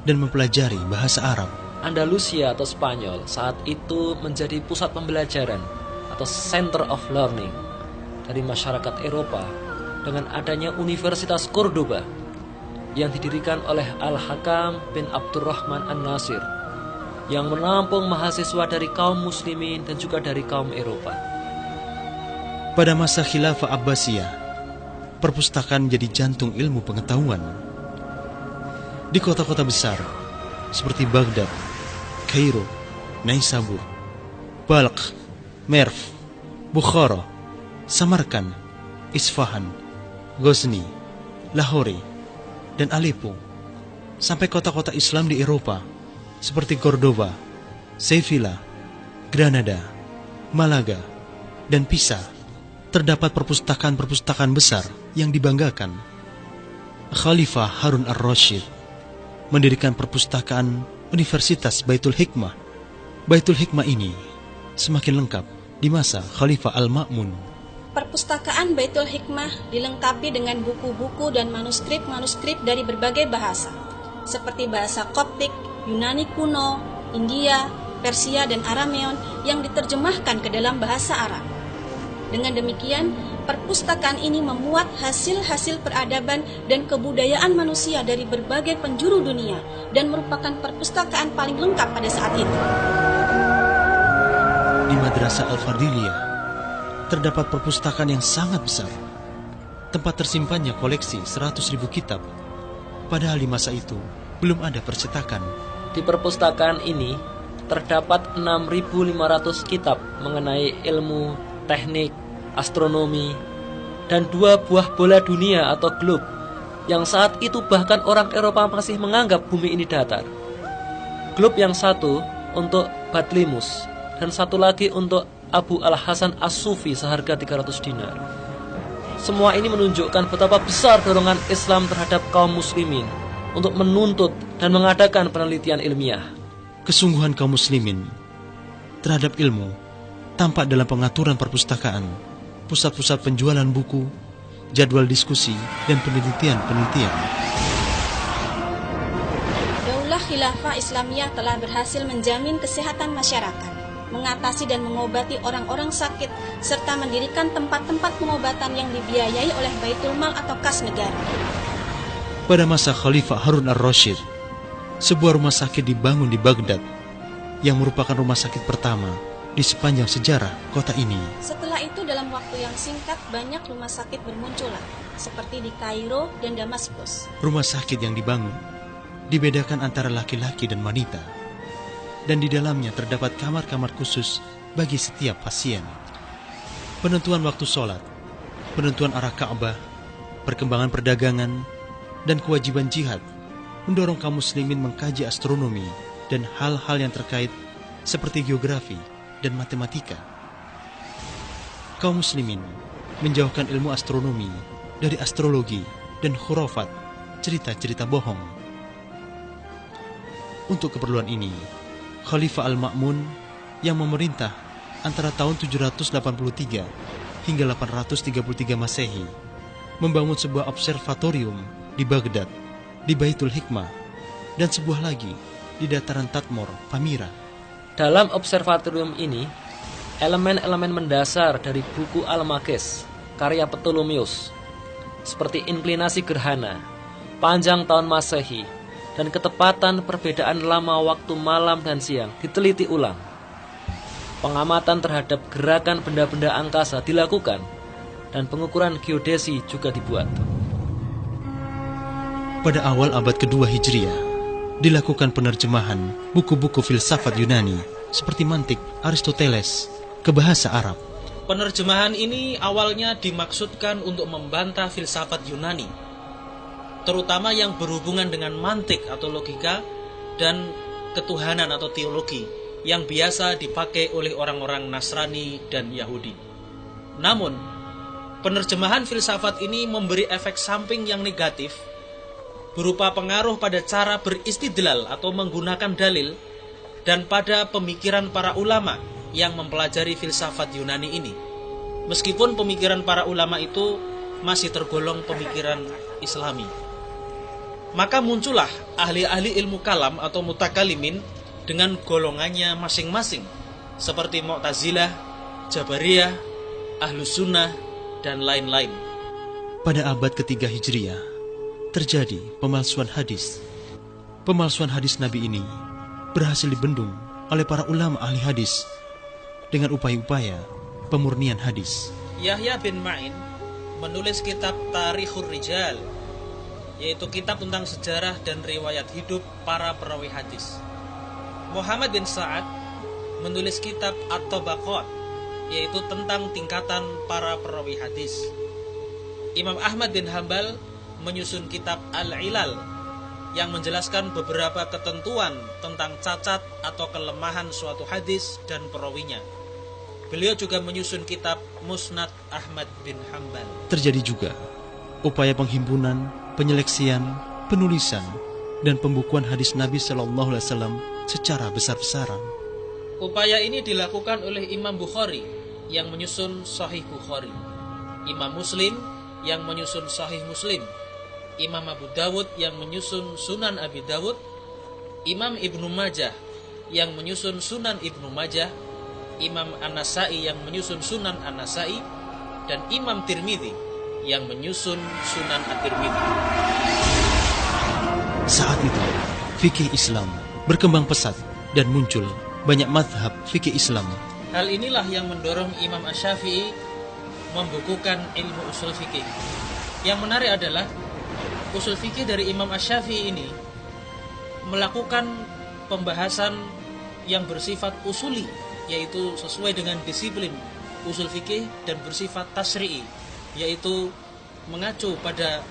dan mempelajari bahasa Arab. Andalusia atau Spanyol saat itu menjadi pusat pembelajaran atau center of learning dari masyarakat Eropa dengan adanya Universitas Cordoba yang didirikan oleh Al-Hakam bin Abdurrahman An-Nasir yang menampung mahasiswa dari kaum muslimin dan juga dari kaum Eropa. Pada masa Khilafah Abbasiyah, perpustakaan menjadi jantung ilmu pengetahuan. Di kota-kota besar seperti Baghdad, Kairo, Naisabur, Balkh, Merv, Bukhara, Samarkand, Isfahan, Ghazni, Lahore, dan Aleppo, sampai kota-kota Islam di Eropa seperti Cordoba, Sevilla, Granada, Malaga, dan Pisa, terdapat perpustakaan-perpustakaan besar yang dibanggakan. Khalifah Harun ar-Rasyid mendirikan perpustakaan Universitas Baitul Hikmah. Baitul Hikmah ini semakin lengkap di masa Khalifah Al-Ma'mun. Perpustakaan Baitul Hikmah dilengkapi dengan buku-buku dan manuskrip-manuskrip dari berbagai bahasa, seperti bahasa Koptik, Yunani kuno, India, Persia, dan Arameon yang diterjemahkan ke dalam bahasa Arab. Dengan demikian, perpustakaan ini memuat hasil-hasil peradaban dan kebudayaan manusia dari berbagai penjuru dunia dan merupakan perpustakaan paling lengkap pada saat itu. Di Madrasah Al-Fardiliyah terdapat perpustakaan yang sangat besar, tempat tersimpannya koleksi 100.000 kitab, padahal di masa itu belum ada percetakan. Di perpustakaan ini terdapat 6.500 kitab mengenai ilmu, teknik, astronomi, dan 2 buah bola dunia atau globe yang saat itu bahkan orang Eropa masih menganggap bumi ini datar. Globe yang satu untuk Batlimus dan satu lagi untuk Abu Al-Hasan As-Sufi seharga 300 dinar. Semua ini menunjukkan betapa besar dorongan Islam terhadap kaum muslimin untuk menuntut dan mengadakan penelitian ilmiah. Kesungguhan kaum muslimin terhadap ilmu tampak dalam pengaturan perpustakaan, pusat-pusat penjualan buku, jadwal diskusi, dan penelitian-penelitian. Daulah Khilafah Islamiyah telah berhasil menjamin kesehatan masyarakat, mengatasi dan mengobati orang-orang sakit, serta mendirikan tempat-tempat pengobatan yang dibiayai oleh Baitul Mal atau kas negara. Pada masa Khalifah Harun ar-Rasyid, sebuah rumah sakit dibangun di Baghdad, yang merupakan rumah sakit pertama di sepanjang sejarah kota ini. Setelah itu dalam waktu yang singkat banyak rumah sakit bermunculan, seperti di Kairo dan Damaskus. Rumah sakit yang dibangun dibedakan antara laki-laki dan wanita, dan di dalamnya terdapat kamar-kamar khusus bagi setiap pasien. Penentuan waktu sholat, penentuan arah Ka'bah, perkembangan perdagangan, dan kewajiban jihad mendorong kaum muslimin mengkaji astronomi dan hal-hal yang terkait seperti geografi dan matematika. Kaum muslimin menjauhkan ilmu astronomi dari astrologi dan khurafat, cerita-cerita bohong. Untuk keperluan ini, Khalifah Al-Ma'mun yang memerintah antara tahun 783 hingga 833 Masehi membangun sebuah observatorium di Baghdad, di Baitul Hikmah, dan sebuah lagi di dataran Tadmor, Pamira. Dalam observatorium ini, elemen-elemen mendasar dari buku Al-Makis, karya Ptolemeus, seperti inklinasi gerhana, panjang tahun Masehi, dan ketepatan perbedaan lama waktu malam dan siang diteliti ulang. Pengamatan terhadap gerakan benda-benda angkasa dilakukan, dan pengukuran geodesi juga dibuat. Pada awal abad kedua Hijriah, dilakukan penerjemahan buku-buku filsafat Yunani seperti mantik Aristoteles ke bahasa Arab. Penerjemahan ini awalnya dimaksudkan untuk membantah filsafat Yunani, terutama yang berhubungan dengan mantik atau logika dan ketuhanan atau teologi yang biasa dipakai oleh orang-orang Nasrani dan Yahudi. Namun, penerjemahan filsafat ini memberi efek samping yang negatif berupa pengaruh pada cara beristidlal atau menggunakan dalil dan pada pemikiran para ulama yang mempelajari filsafat Yunani ini. Meskipun pemikiran para ulama itu masih tergolong pemikiran Islami. Maka muncullah ahli-ahli ilmu kalam atau mutakalimin dengan golongannya masing-masing, seperti Mu'tazilah, Jabariyah, Ahlus Sunnah, dan lain-lain. Pada abad ketiga Hijriah, terjadi pemalsuan hadis. Pemalsuan hadis Nabi ini berhasil dibendung oleh para ulama ahli hadis dengan upaya-upaya pemurnian hadis. Yahya bin Ma'in menulis kitab Tarikhur Rijal, yaitu kitab tentang sejarah dan riwayat hidup para perawi hadis. Muhammad bin Sa'ad menulis kitab At-Tabaqat, yaitu tentang tingkatan para perawi hadis. Imam Ahmad bin Hambal menyusun kitab Al-Ilal yang menjelaskan beberapa ketentuan tentang cacat atau kelemahan suatu hadis dan perawinya. Beliau juga menyusun kitab Musnad Ahmad bin Hambal. Terjadi juga upaya penghimpunan, penyeleksian, penulisan, dan pembukuan hadis Nabi Sallallahu Alaihi Wasallam secara besar-besaran. Upaya ini dilakukan oleh Imam Bukhari yang menyusun Sahih Bukhari, Imam Muslim yang menyusun Sahih Muslim, Imam Abu Dawud yang menyusun Sunan Abi Dawud, Imam Ibnu Majah yang menyusun Sunan Ibnu Majah, Imam An-Nasai yang menyusun Sunan An-Nasai, dan Imam Tirmidzi yang menyusun Sunan At-Tirmidzi. Saat itu, fikih Islam berkembang pesat dan muncul banyak mazhab fikih Islam. Hal inilah yang mendorong Imam Asy-Syafi'i membukukan ilmu usul fikih. Yang menarik adalah usul fikih dari Imam Asy-Syafi'i ini melakukan pembahasan yang bersifat usuli, yaitu sesuai dengan disiplin usul fikih, dan bersifat tasyri'i, yaitu mengacu pada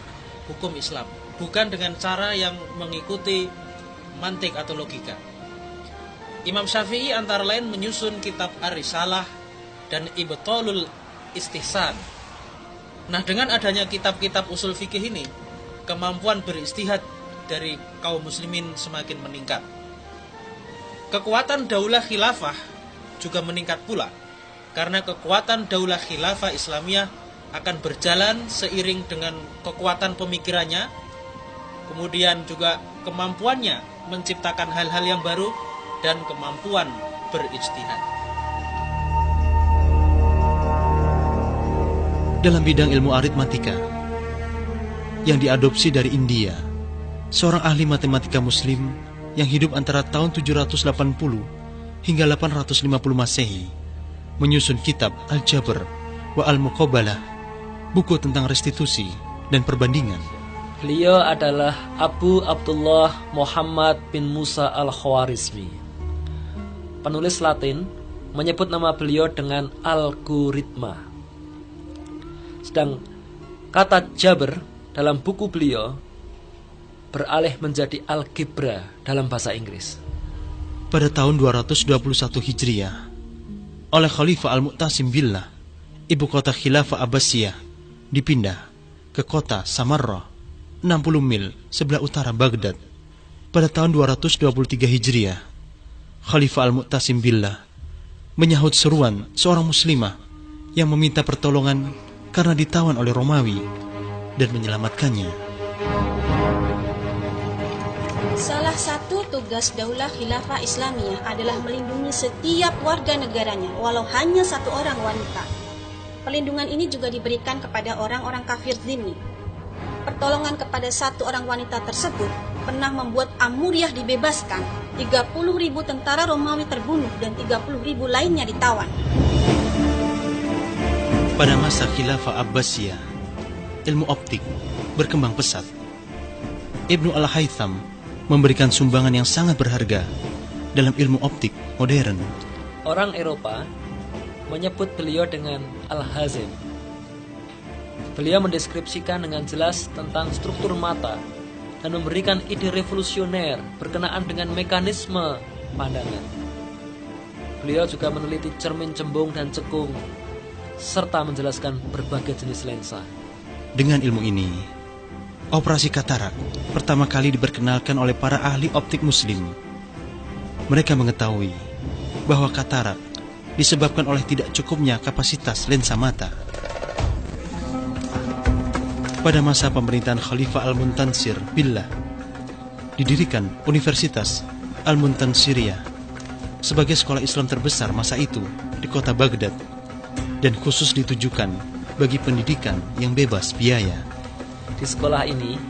hukum Islam, bukan dengan cara yang mengikuti mantik atau logika. Imam Syafi'i antara lain menyusun kitab Ar-Risalah dan Ibtalul Istihsan. Nah, dengan adanya kitab-kitab usul fikih ini, kemampuan beristihad dari kaum muslimin semakin meningkat. Kekuatan daulah khilafah juga meningkat pula, karena kekuatan daulah khilafah Islamiyah akan berjalan seiring dengan kekuatan pemikirannya, kemudian juga kemampuannya menciptakan hal-hal yang baru, dan kemampuan berijtihad. Dalam bidang ilmu aritmatika yang diadopsi dari India, seorang ahli matematika muslim yang hidup antara tahun 780 hingga 850 Masehi menyusun kitab Al-Jabr wa Al-Muqabalah, buku tentang restitusi dan perbandingan. Beliau adalah Abu Abdullah Muhammad bin Musa Al-Khwarizmi. Penulis Latin menyebut nama beliau dengan algoritma. Sedang kata jabr dalam buku beliau beralih menjadi algebra dalam bahasa Inggris. Pada tahun 221 Hijriah, oleh Khalifah Al-Mu'tasim Billah, ibu kota Khilafah Abbasiyah dipindah ke kota Samarra, 60 mil sebelah utara Baghdad. Pada tahun 223 Hijriah, Khalifah Al-Mu'tasim Billah menyahut seruan seorang muslimah yang meminta pertolongan karena ditawan oleh Romawi dan menyelamatkannya. Salah satu tugas daulah khilafah Islamiyah adalah melindungi setiap warga negaranya, walau hanya satu orang wanita. Perlindungan ini juga diberikan kepada orang-orang kafir dhimmi. Pertolongan kepada satu orang wanita tersebut pernah membuat Amuriyah dibebaskan, 30.000 tentara Romawi terbunuh, dan 30.000 lainnya ditawan. Pada masa Khilafah Abbasiyah, ilmu optik berkembang pesat. Ibnu Al-Haytham memberikan sumbangan yang sangat berharga dalam ilmu optik modern. Orang Eropa menyebut beliau dengan Al-Hazim. Beliau mendeskripsikan dengan jelas tentang struktur mata dan memberikan ide revolusioner berkenaan dengan mekanisme pandangan. Beliau juga meneliti cermin cembung dan cekung, serta menjelaskan berbagai jenis lensa. Dengan ilmu ini, operasi katarak pertama kali diperkenalkan oleh para ahli optik muslim. Mereka mengetahui bahwa katarak disebabkan oleh tidak cukupnya kapasitas lensa mata. Pada masa pemerintahan Khalifah Al-Muntansir Billah, didirikan Universitas Al-Muntansiriyah sebagai sekolah Islam terbesar masa itu di kota Baghdad dan khusus ditujukan bagi pendidikan yang bebas biaya. Di sekolah ini,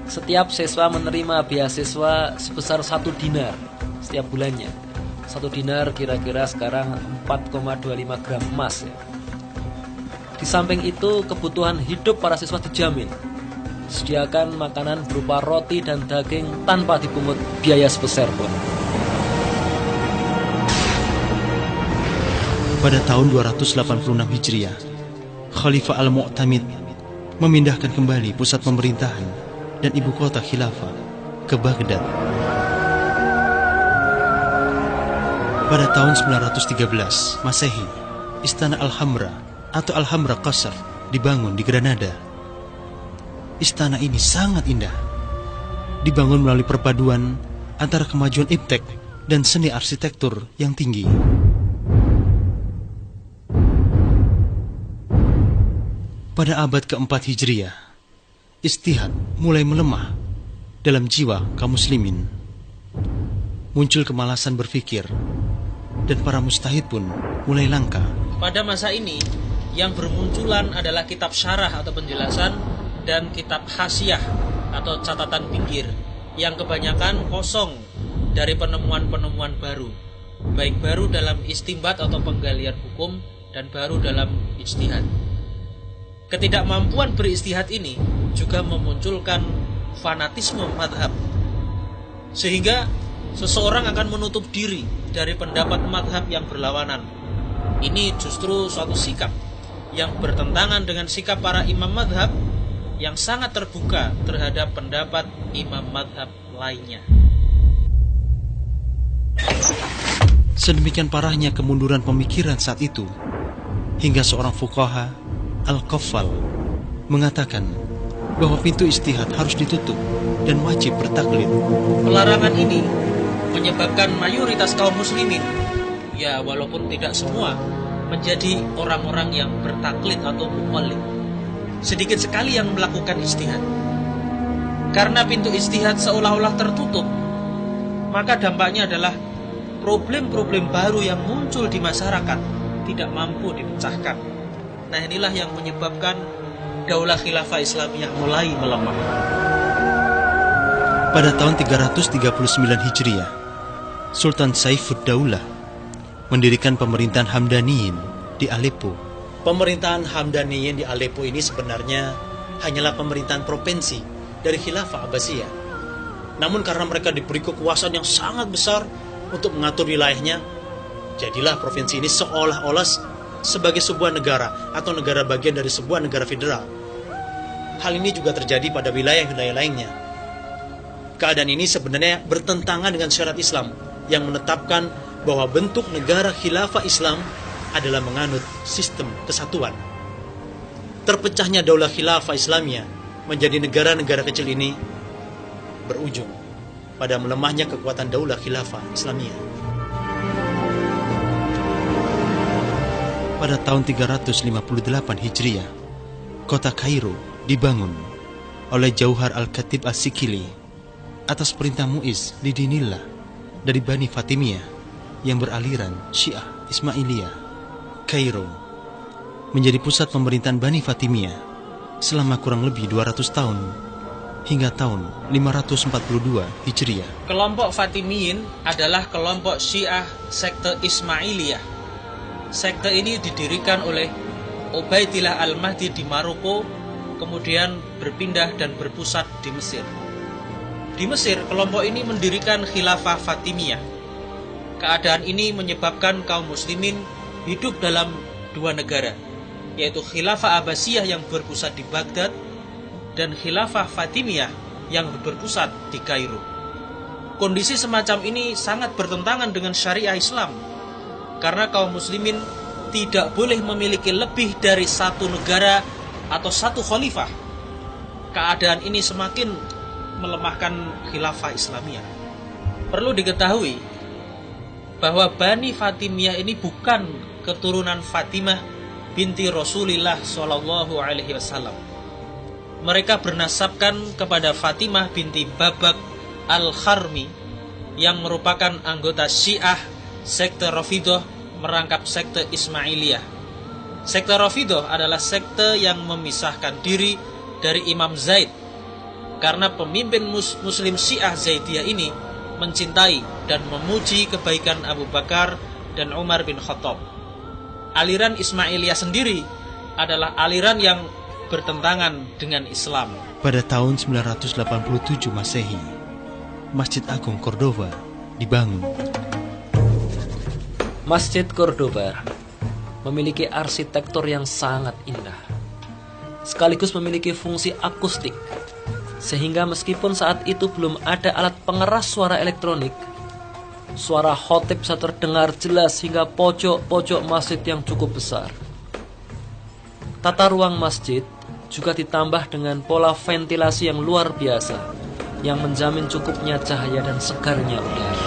setiap siswa menerima beasiswa sebesar 1 dinar setiap bulannya. 1 dinar kira-kira sekarang 4,25 gram emas ya. Di samping itu, kebutuhan hidup para siswa dijamin. Disediakan makanan berupa roti dan daging tanpa dipungut biaya sepeser pun. Pada tahun 286 Hijriah, Khalifah Al-Mu'tamid memindahkan kembali pusat pemerintahan dan ibu kota khilafah ke Baghdad. Pada tahun 913 Masehi, Istana Al-Hamra atau Al-Hamra Qasr dibangun di Granada. Istana ini sangat indah. Dibangun melalui perpaduan antara kemajuan iptek dan seni arsitektur yang tinggi. Pada abad keempat Hijriah, istihad mulai melemah dalam jiwa kaum muslimin. Muncul kemalasan berpikir, dan para mujtahid pun mulai langka. Pada masa ini, yang bermunculan adalah kitab syarah atau penjelasan dan kitab hasyiah atau catatan pinggir yang kebanyakan kosong dari penemuan-penemuan baru, baik baru dalam istinbat atau penggalian hukum dan baru dalam ijtihad. Ketidakmampuan beristihad ini juga memunculkan fanatisme madhab, sehingga seseorang akan menutup diri dari pendapat madhab yang berlawanan. Ini justru suatu sikap yang bertentangan dengan sikap para imam madhab yang sangat terbuka terhadap pendapat imam madhab lainnya. Sedemikian parahnya kemunduran pemikiran saat itu, hingga seorang fuqaha Al-Qaffal mengatakan bahwa pintu istihad harus ditutup dan wajib bertaklid. Pelarangan ini menyebabkan mayoritas kaum muslimin, ya walaupun tidak semua, menjadi orang-orang yang bertaklid atau muqallid. Sedikit sekali yang melakukan ijtihad. Karena pintu ijtihad seolah-olah tertutup, maka dampaknya adalah problem-problem baru yang muncul di masyarakat tidak mampu dipecahkan. Nah, inilah yang menyebabkan daulah khilafah Islamiyah mulai melemah. Pada tahun 339 Hijriah, Sultan Saifud Daulah mendirikan pemerintahan Hamdaniyin di Aleppo. Pemerintahan Hamdaniyin di Aleppo ini sebenarnya hanyalah pemerintahan provinsi dari Khilafah Abbasiyah. Namun karena mereka diberi kekuasaan yang sangat besar untuk mengatur wilayahnya, jadilah provinsi ini seolah-olah sebagai sebuah negara atau negara bagian dari sebuah negara federal. Hal ini juga terjadi pada wilayah-wilayah lainnya. Keadaan ini sebenarnya bertentangan dengan syariat Islam yang menetapkan bahwa bentuk negara khilafah Islam adalah menganut sistem kesatuan. Terpecahnya daulah khilafah Islamiyah menjadi negara-negara kecil ini berujung pada melemahnya kekuatan daulah khilafah Islamiyah. Pada tahun 358 Hijriah, kota Kairo dibangun oleh Jauhar Al-Khatib As-Sikili atas perintah Muiz Lidinillah dari Bani Fatimiyah yang beraliran Syiah Ismailiyah. Kairo menjadi pusat pemerintahan Bani Fatimiyah selama kurang lebih 200 tahun hingga tahun 542 Hijriah. Kelompok Fatimiyin adalah kelompok Syiah sekte Ismailiyah. Sekte ini didirikan oleh Ubaidillah Al-Mahdi di Maroko, kemudian berpindah dan berpusat di Mesir. Di Mesir, kelompok ini mendirikan Khilafah Fatimiyah. Keadaan ini menyebabkan kaum muslimin hidup dalam dua negara, yaitu Khilafah Abbasiyah yang berpusat di Baghdad dan Khilafah Fatimiyah yang berpusat di Kairo. Kondisi semacam ini sangat bertentangan dengan syariah Islam, karena kaum muslimin tidak boleh memiliki lebih dari satu negara atau satu khalifah. Keadaan ini semakin melemahkan khilafah Islamiyah. Perlu diketahui bahwa Bani Fatimiyah ini bukan keturunan Fatimah binti Rasulullah Shallallahu Alaihi Wasallam. Mereka bernasabkan kepada Fatimah binti Babak Al-Kharmi yang merupakan anggota Syiah sekte Rafidah merangkap sekte Ismailiyah. Sekte Rafidah adalah sekte yang memisahkan diri dari Imam Zaid karena pemimpin Muslim Syiah Zaidiyah ini mencintai dan memuji kebaikan Abu Bakar dan Umar bin Khattab. Aliran Ismailiyah sendiri adalah aliran yang bertentangan dengan Islam. Pada tahun 987 Masehi, Masjid Agung Cordoba dibangun. Masjid Cordoba memiliki arsitektur yang sangat indah, sekaligus memiliki fungsi akustik, sehingga meskipun saat itu belum ada alat pengeras suara elektronik, suara khotib bisa terdengar jelas hingga pojok-pojok masjid yang cukup besar. Tata ruang masjid juga ditambah dengan pola ventilasi yang luar biasa, yang menjamin cukupnya cahaya dan segarnya udara.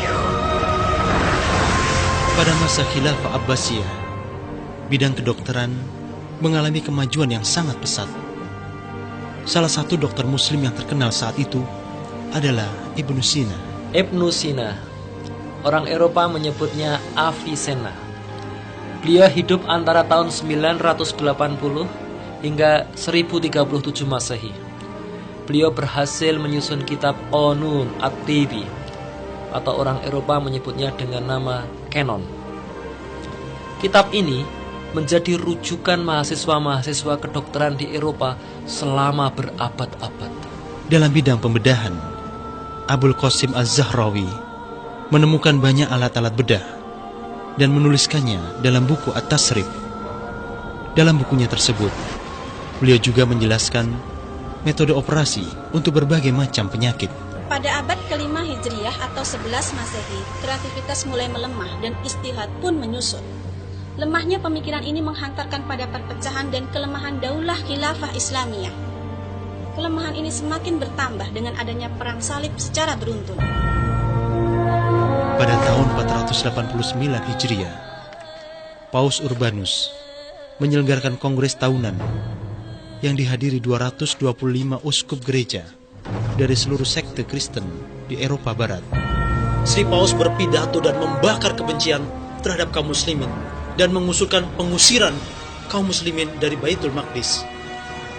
Pada masa Khilafah Abbasiyah, bidang kedokteran mengalami kemajuan yang sangat pesat. Salah satu dokter muslim yang terkenal saat itu adalah Ibnu Sina. Ibnu Sina, orang Eropa menyebutnya Avicenna. Beliau hidup antara tahun 980 hingga 1037 Masehi. Beliau berhasil menyusun kitab Qanun At-Tibi, atau orang Eropa menyebutnya dengan nama Canon. Kitab ini menjadi rujukan mahasiswa-mahasiswa kedokteran di Eropa selama berabad-abad. Dalam bidang pembedahan, Abul Qasim Az-Zahrawi menemukan banyak alat-alat bedah dan menuliskannya dalam buku At-Tasrif. Dalam bukunya tersebut, beliau juga menjelaskan metode operasi untuk berbagai macam penyakit. Pada abad kelima Hijriyah atau 11 Masehi, kreativitas mulai melemah dan ijtihad pun menyusut. Lemahnya pemikiran ini menghantarkan pada perpecahan dan kelemahan daulah khilafah Islamiyah. Kelemahan ini semakin bertambah dengan adanya perang salib secara beruntun. Pada tahun 489 Hijriah, Paus Urbanus menyelenggarakan kongres tahunan yang dihadiri 225 uskup gereja dari seluruh sekte Kristen di Eropa Barat. Sri Paus berpidato dan membakar kebencian terhadap kaum muslimin dan mengusulkan pengusiran kaum muslimin dari Baitul Maqdis.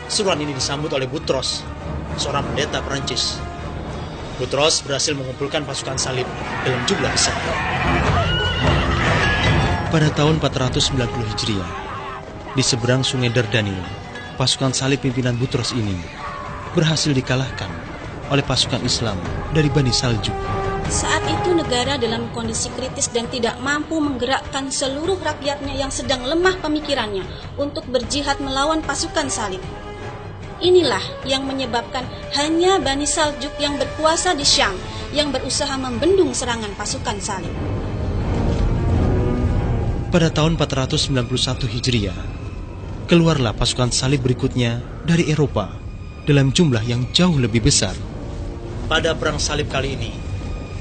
Seruan ini disambut oleh Boutros, seorang pendeta Prancis. Boutros berhasil mengumpulkan pasukan salib dalam jumlah besar. Pada tahun 490 Hijriah, di seberang sungai Dardanil, pasukan salib pimpinan Boutros ini berhasil dikalahkan oleh pasukan Islam dari Bani Saljuk. Saat itu negara dalam kondisi kritis dan tidak mampu menggerakkan seluruh rakyatnya yang sedang lemah pemikirannya untuk berjihad melawan pasukan salib. Inilah yang menyebabkan hanya Bani Saljuk yang berkuasa di Syam yang berusaha membendung serangan pasukan salib. Pada tahun 491 Hijriah, keluarlah pasukan salib berikutnya dari Eropa dalam jumlah yang jauh lebih besar. Pada perang salib kali ini,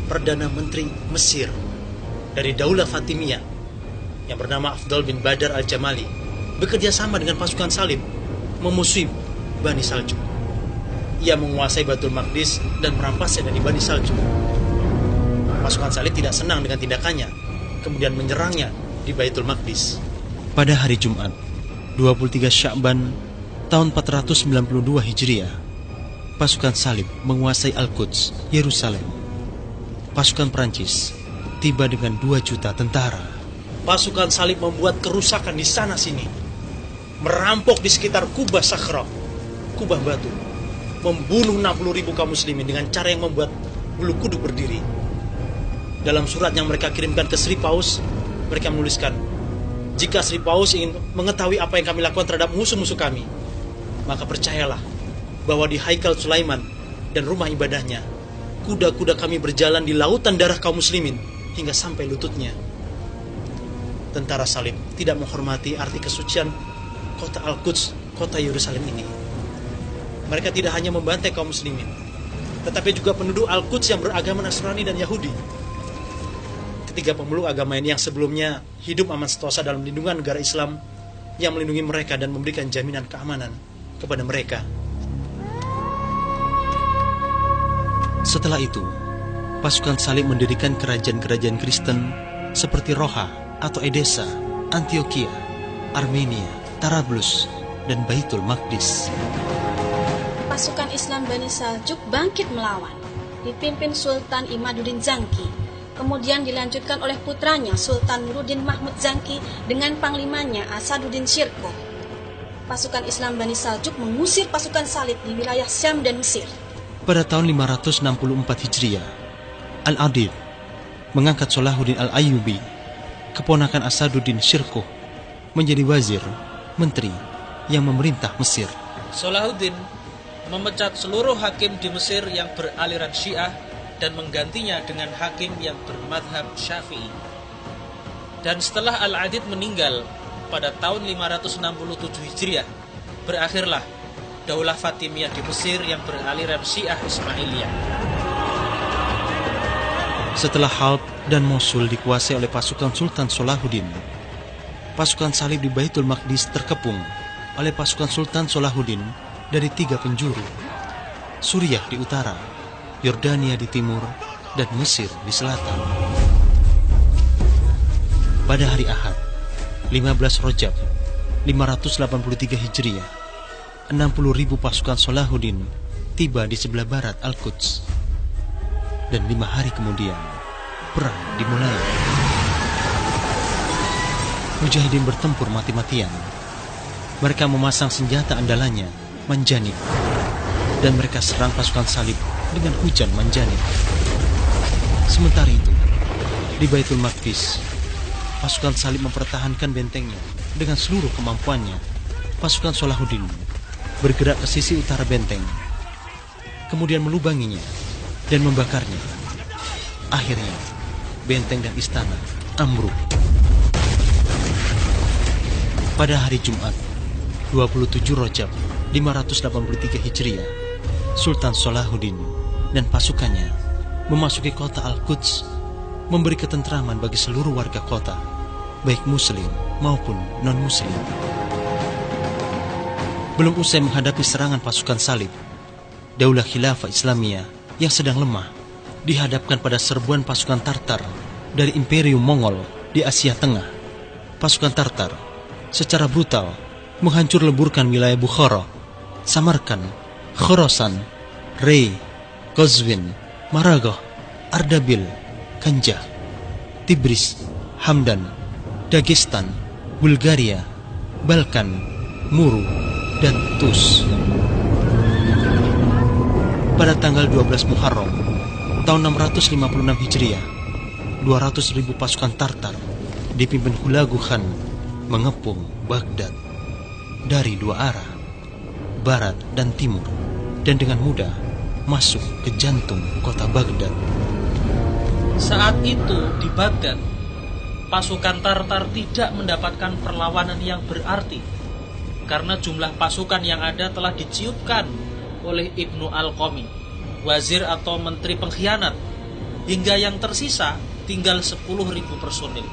Perdana Menteri Mesir dari Daulah Fatimiyah yang bernama Afdal bin Badar Al-Jamali bekerja sama dengan pasukan salib memusuhi Bani Saljuk. Ia menguasai Baitul Maqdis dan merampasnya dari Bani Saljuk. Pasukan salib tidak senang dengan tindakannya, kemudian menyerangnya di Baitul Maqdis. Pada hari Jumat, 23 Sya'ban tahun 492 Hijriah, pasukan salib menguasai Al-Quds, Yerusalem. Pasukan Prancis tiba dengan 2 juta tentara. Pasukan salib membuat kerusakan di sana-sini, merampok di sekitar Kubah Sakhra, kubah batu, membunuh 60.000 kaum muslimin dengan cara yang membuat bulu kuduk berdiri. Dalam surat yang mereka kirimkan ke Sri Paus, mereka menuliskan, jika Sri Paus ingin mengetahui apa yang kami lakukan terhadap musuh-musuh kami, maka percayalah bahwa di Haikal Sulaiman dan rumah ibadahnya, kuda-kuda kami berjalan di lautan darah kaum muslimin hingga sampai lututnya. tentara salib tidak menghormati arti kesucian kota Al-Quds, kota Yerusalem ini. Mereka tidak hanya membantai kaum muslimin, tetapi juga penduduk Al-Quds yang beragama Nasrani dan Yahudi. Ketiga pemeluk agama ini yang sebelumnya hidup aman sentosa dalam lindungan negara Islam yang melindungi mereka dan memberikan jaminan keamanan kepada mereka. Setelah itu, pasukan salib mendirikan kerajaan-kerajaan Kristen seperti Roha atau Edessa, Antioquia, Armenia, Tarablus, dan Baitul Maqdis. Pasukan Islam Bani Saljuk bangkit melawan, dipimpin Sultan Imaduddin Zangki, kemudian dilanjutkan oleh putranya Sultan Nuruddin Mahmud Zangki dengan panglimanya Asaduddin Shirkuh. Pasukan Islam Bani Saljuk mengusir pasukan salib di wilayah Syam dan Mesir. Pada tahun 564 Hijriah, Al-Adid mengangkat Salahuddin Al-Ayyubi, keponakan Asaduddin Shirkuh, menjadi wazir, menteri yang memerintah Mesir. Salahuddin memecat seluruh hakim di Mesir yang beraliran Syiah dan menggantinya dengan hakim yang bermadhab Syafi'i. Dan setelah Al-Adid meninggal pada tahun 567 Hijriah, berakhirlah Daulah Fatimiyah di Mesir yang beraliran Syiah Ismailiyah. Setelah Halb dan Mosul dikuasai oleh pasukan Sultan Salahuddin, pasukan salib di Baitul Maqdis terkepung oleh pasukan Sultan Salahuddin dari 3 penjuru: Suriah di utara, Yordania di timur, dan Mesir di selatan. Pada hari Ahad, 15 Rajab 583 Hijriah, 60.000 pasukan Salahuddin tiba di sebelah barat Al-Quds. Dan 5 hari kemudian, perang dimulai. Mujahidin bertempur mati-matian. Mereka memasang senjata andalannya, manjanib, dan mereka serang pasukan salib dengan hujan manjanib. Sementara itu, di Baitul Maqdis, pasukan salib mempertahankan bentengnya dengan seluruh kemampuannya. Pasukan Salahuddin bergerak ke sisi utara benteng, kemudian melubanginya dan membakarnya. Akhirnya, benteng dan istana ambruk. Pada hari Jumat, 27 Rajab 583 Hijriah, Sultan Salahuddin dan pasukannya memasuki kota Al-Quds, memberi ketentraman bagi seluruh warga kota, baik muslim maupun non-muslim. Belum usai menghadapi serangan pasukan salib, Daulah Khilafah Islamiyah yang sedang lemah dihadapkan pada serbuan pasukan Tartar dari Imperium Mongol di Asia Tengah. Pasukan Tartar secara brutal menghancur leburkan wilayah Bukhara, Samarkand, Khorasan, Rey, Qazvin, Maraghah, Ardabil, Kanjah, Tibris, Hamdan, Dagestan, Bulgaria, Balkan, Muru, dan Tus. Pada tanggal 12 Muharram tahun 656 Hijriah, 200.000 pasukan Tartar dipimpin Hulagu Khan mengepung Baghdad dari 2 arah, barat dan timur, dan dengan mudah masuk ke jantung kota Baghdad. Saat itu di Baghdad, pasukan Tartar tidak mendapatkan perlawanan yang berarti karena jumlah pasukan yang ada telah diciupkan oleh Ibnu Al-Qami, wazir atau menteri pengkhianat, hingga yang tersisa tinggal 10.000 personil.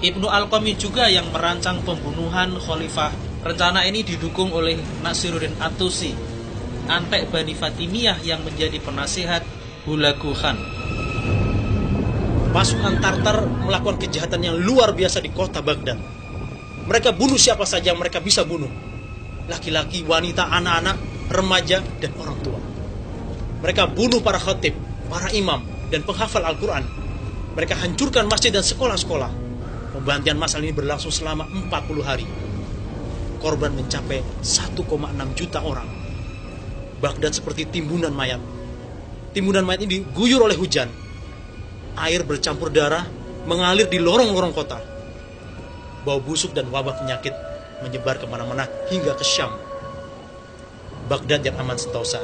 Ibnu Al-Qami juga yang merancang pembunuhan khalifah. Rencana ini didukung oleh Nasiruddin At-Tusi, antek Bani Fatimiyah yang menjadi penasihat Hulagu Khan. Pasukan Tartar melakukan kejahatan yang luar biasa di kota Baghdad. Mereka bunuh siapa saja yang mereka bisa bunuh. Laki-laki, wanita, anak-anak, remaja, dan orang tua. Mereka bunuh para khatib, para imam, dan penghafal Al-Quran. Mereka hancurkan masjid dan sekolah-sekolah. Pembantian massal ini berlangsung selama 40 hari. Korban mencapai 1,6 juta orang. Baghdad seperti timbunan mayat. Timbunan mayat ini diguyur oleh hujan. Air bercampur darah mengalir di lorong-lorong kota. Bau busuk dan wabah penyakit menyebar kemana-mana hingga ke Syam. Baghdad yang aman sentosa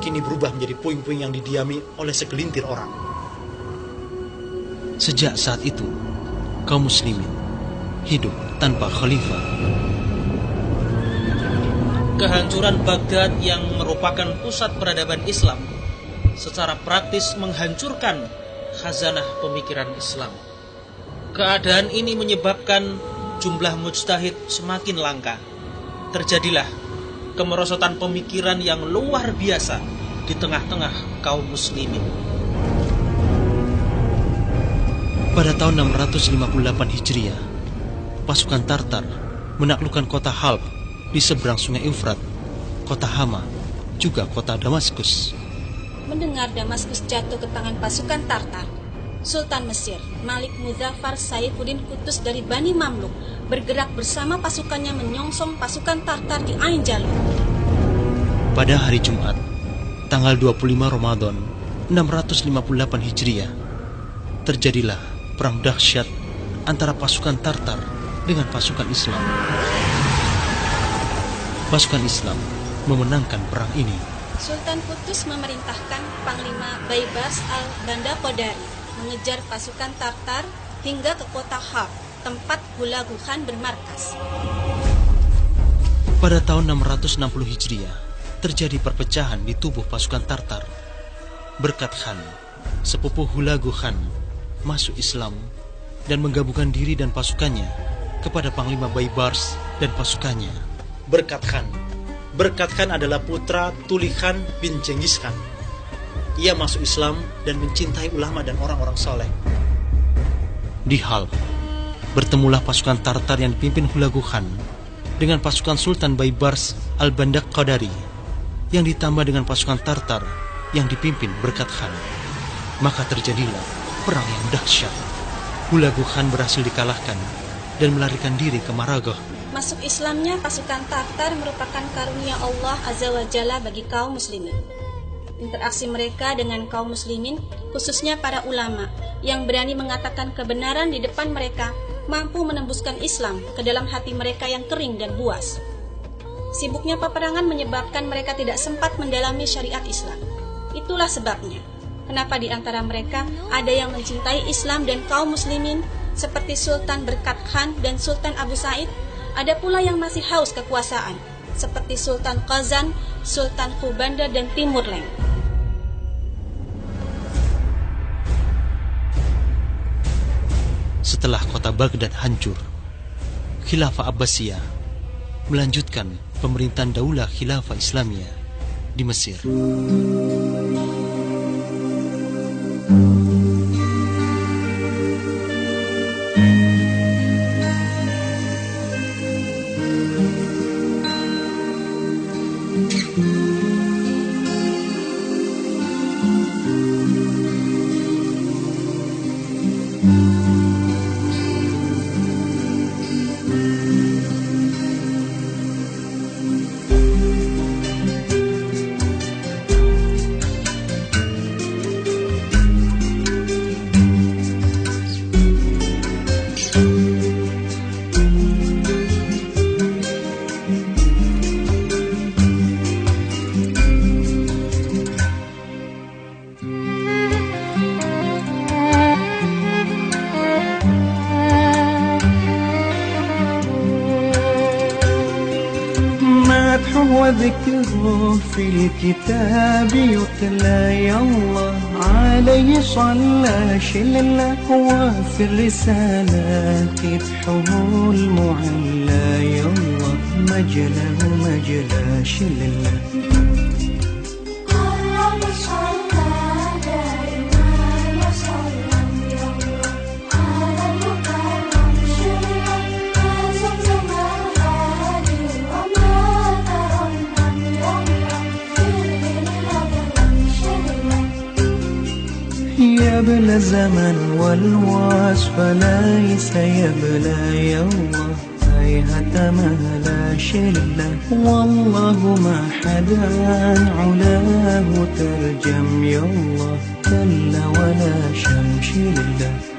kini berubah menjadi puing-puing yang didiami oleh segelintir orang. Sejak saat itu, kaum muslimin hidup tanpa khalifah. Kehancuran Baghdad yang merupakan pusat peradaban Islam secara praktis menghancurkan khazanah pemikiran Islam. Keadaan ini menyebabkan jumlah mujtahid semakin langka. Terjadilah kemerosotan pemikiran yang luar biasa di tengah-tengah kaum muslimin. Pada tahun 658 Hijriah, pasukan Tartar menaklukkan kota Halb di seberang sungai Efrat, kota Hama, juga kota Damaskus. Mendengar Damaskus jatuh ke tangan pasukan Tartar, Sultan Mesir Malik Muzaffar Saifuddin Qutus dari Bani Mamluk bergerak bersama pasukannya menyongsong pasukan Tartar di Ain Jalut. Pada hari Jumat, tanggal 25 Ramadan 658 Hijriah, terjadilah perang dahsyat antara pasukan Tartar dengan pasukan Islam. Pasukan Islam memenangkan perang ini. Sultan Qutus memerintahkan Panglima Baibars al-Banda Qodari mengejar pasukan Tartar hingga ke kota Halb, tempat Hulagu Khan bermarkas. Pada tahun 660 Hijriah, terjadi perpecahan di tubuh pasukan Tartar. Berkat Khan, sepupu Hulagu Khan, masuk Islam dan menggabungkan diri dan pasukannya kepada Panglima Baibars dan pasukannya. Berkat Khan adalah putra Tuli Khan bin Genghis Khan. Ia masuk Islam dan mencintai ulama dan orang-orang saleh. Di Halb, bertemulah pasukan Tartar yang dipimpin Hulagu Khan dengan pasukan Sultan Baibars al-Banda Qodari yang ditambah dengan pasukan Tartar yang dipimpin Berkat Khan. Maka terjadilah perang yang dahsyat. Hulagu Khan berhasil dikalahkan dan melarikan diri ke Maragheh. Masuk Islamnya pasukan Tartar merupakan karunia Allah Azza wa Jalla bagi kaum muslimin. Interaksi mereka dengan kaum muslimin, khususnya para ulama yang berani mengatakan kebenaran di depan mereka, mampu menembuskan Islam ke dalam hati mereka yang kering dan buas. Sibuknya peperangan menyebabkan mereka tidak sempat mendalami syariat Islam. Itulah sebabnya kenapa di antara mereka ada yang mencintai Islam dan kaum muslimin seperti Sultan Berkat Khan dan Sultan Abu Said. Ada pula yang masih haus kekuasaan seperti Sultan Qazan, Sultan Khubanda dan Timur Leng. Setelah kota Baghdad hancur, Khilafah Abbasiyah melanjutkan pemerintahan Daulah Khilafah Islamiyah di Mesir. وذكره في الكتاب يتلى يا الله عليه صلى شلله وفي الرسالات يبحه المعلى يا الله مجله مجلى شلله يبلى الزمن والوصف ليس يبلى يا الله هيهة ما لا شلة والله ما حدا علاه ترجم يا الله كلا ولا شمشلة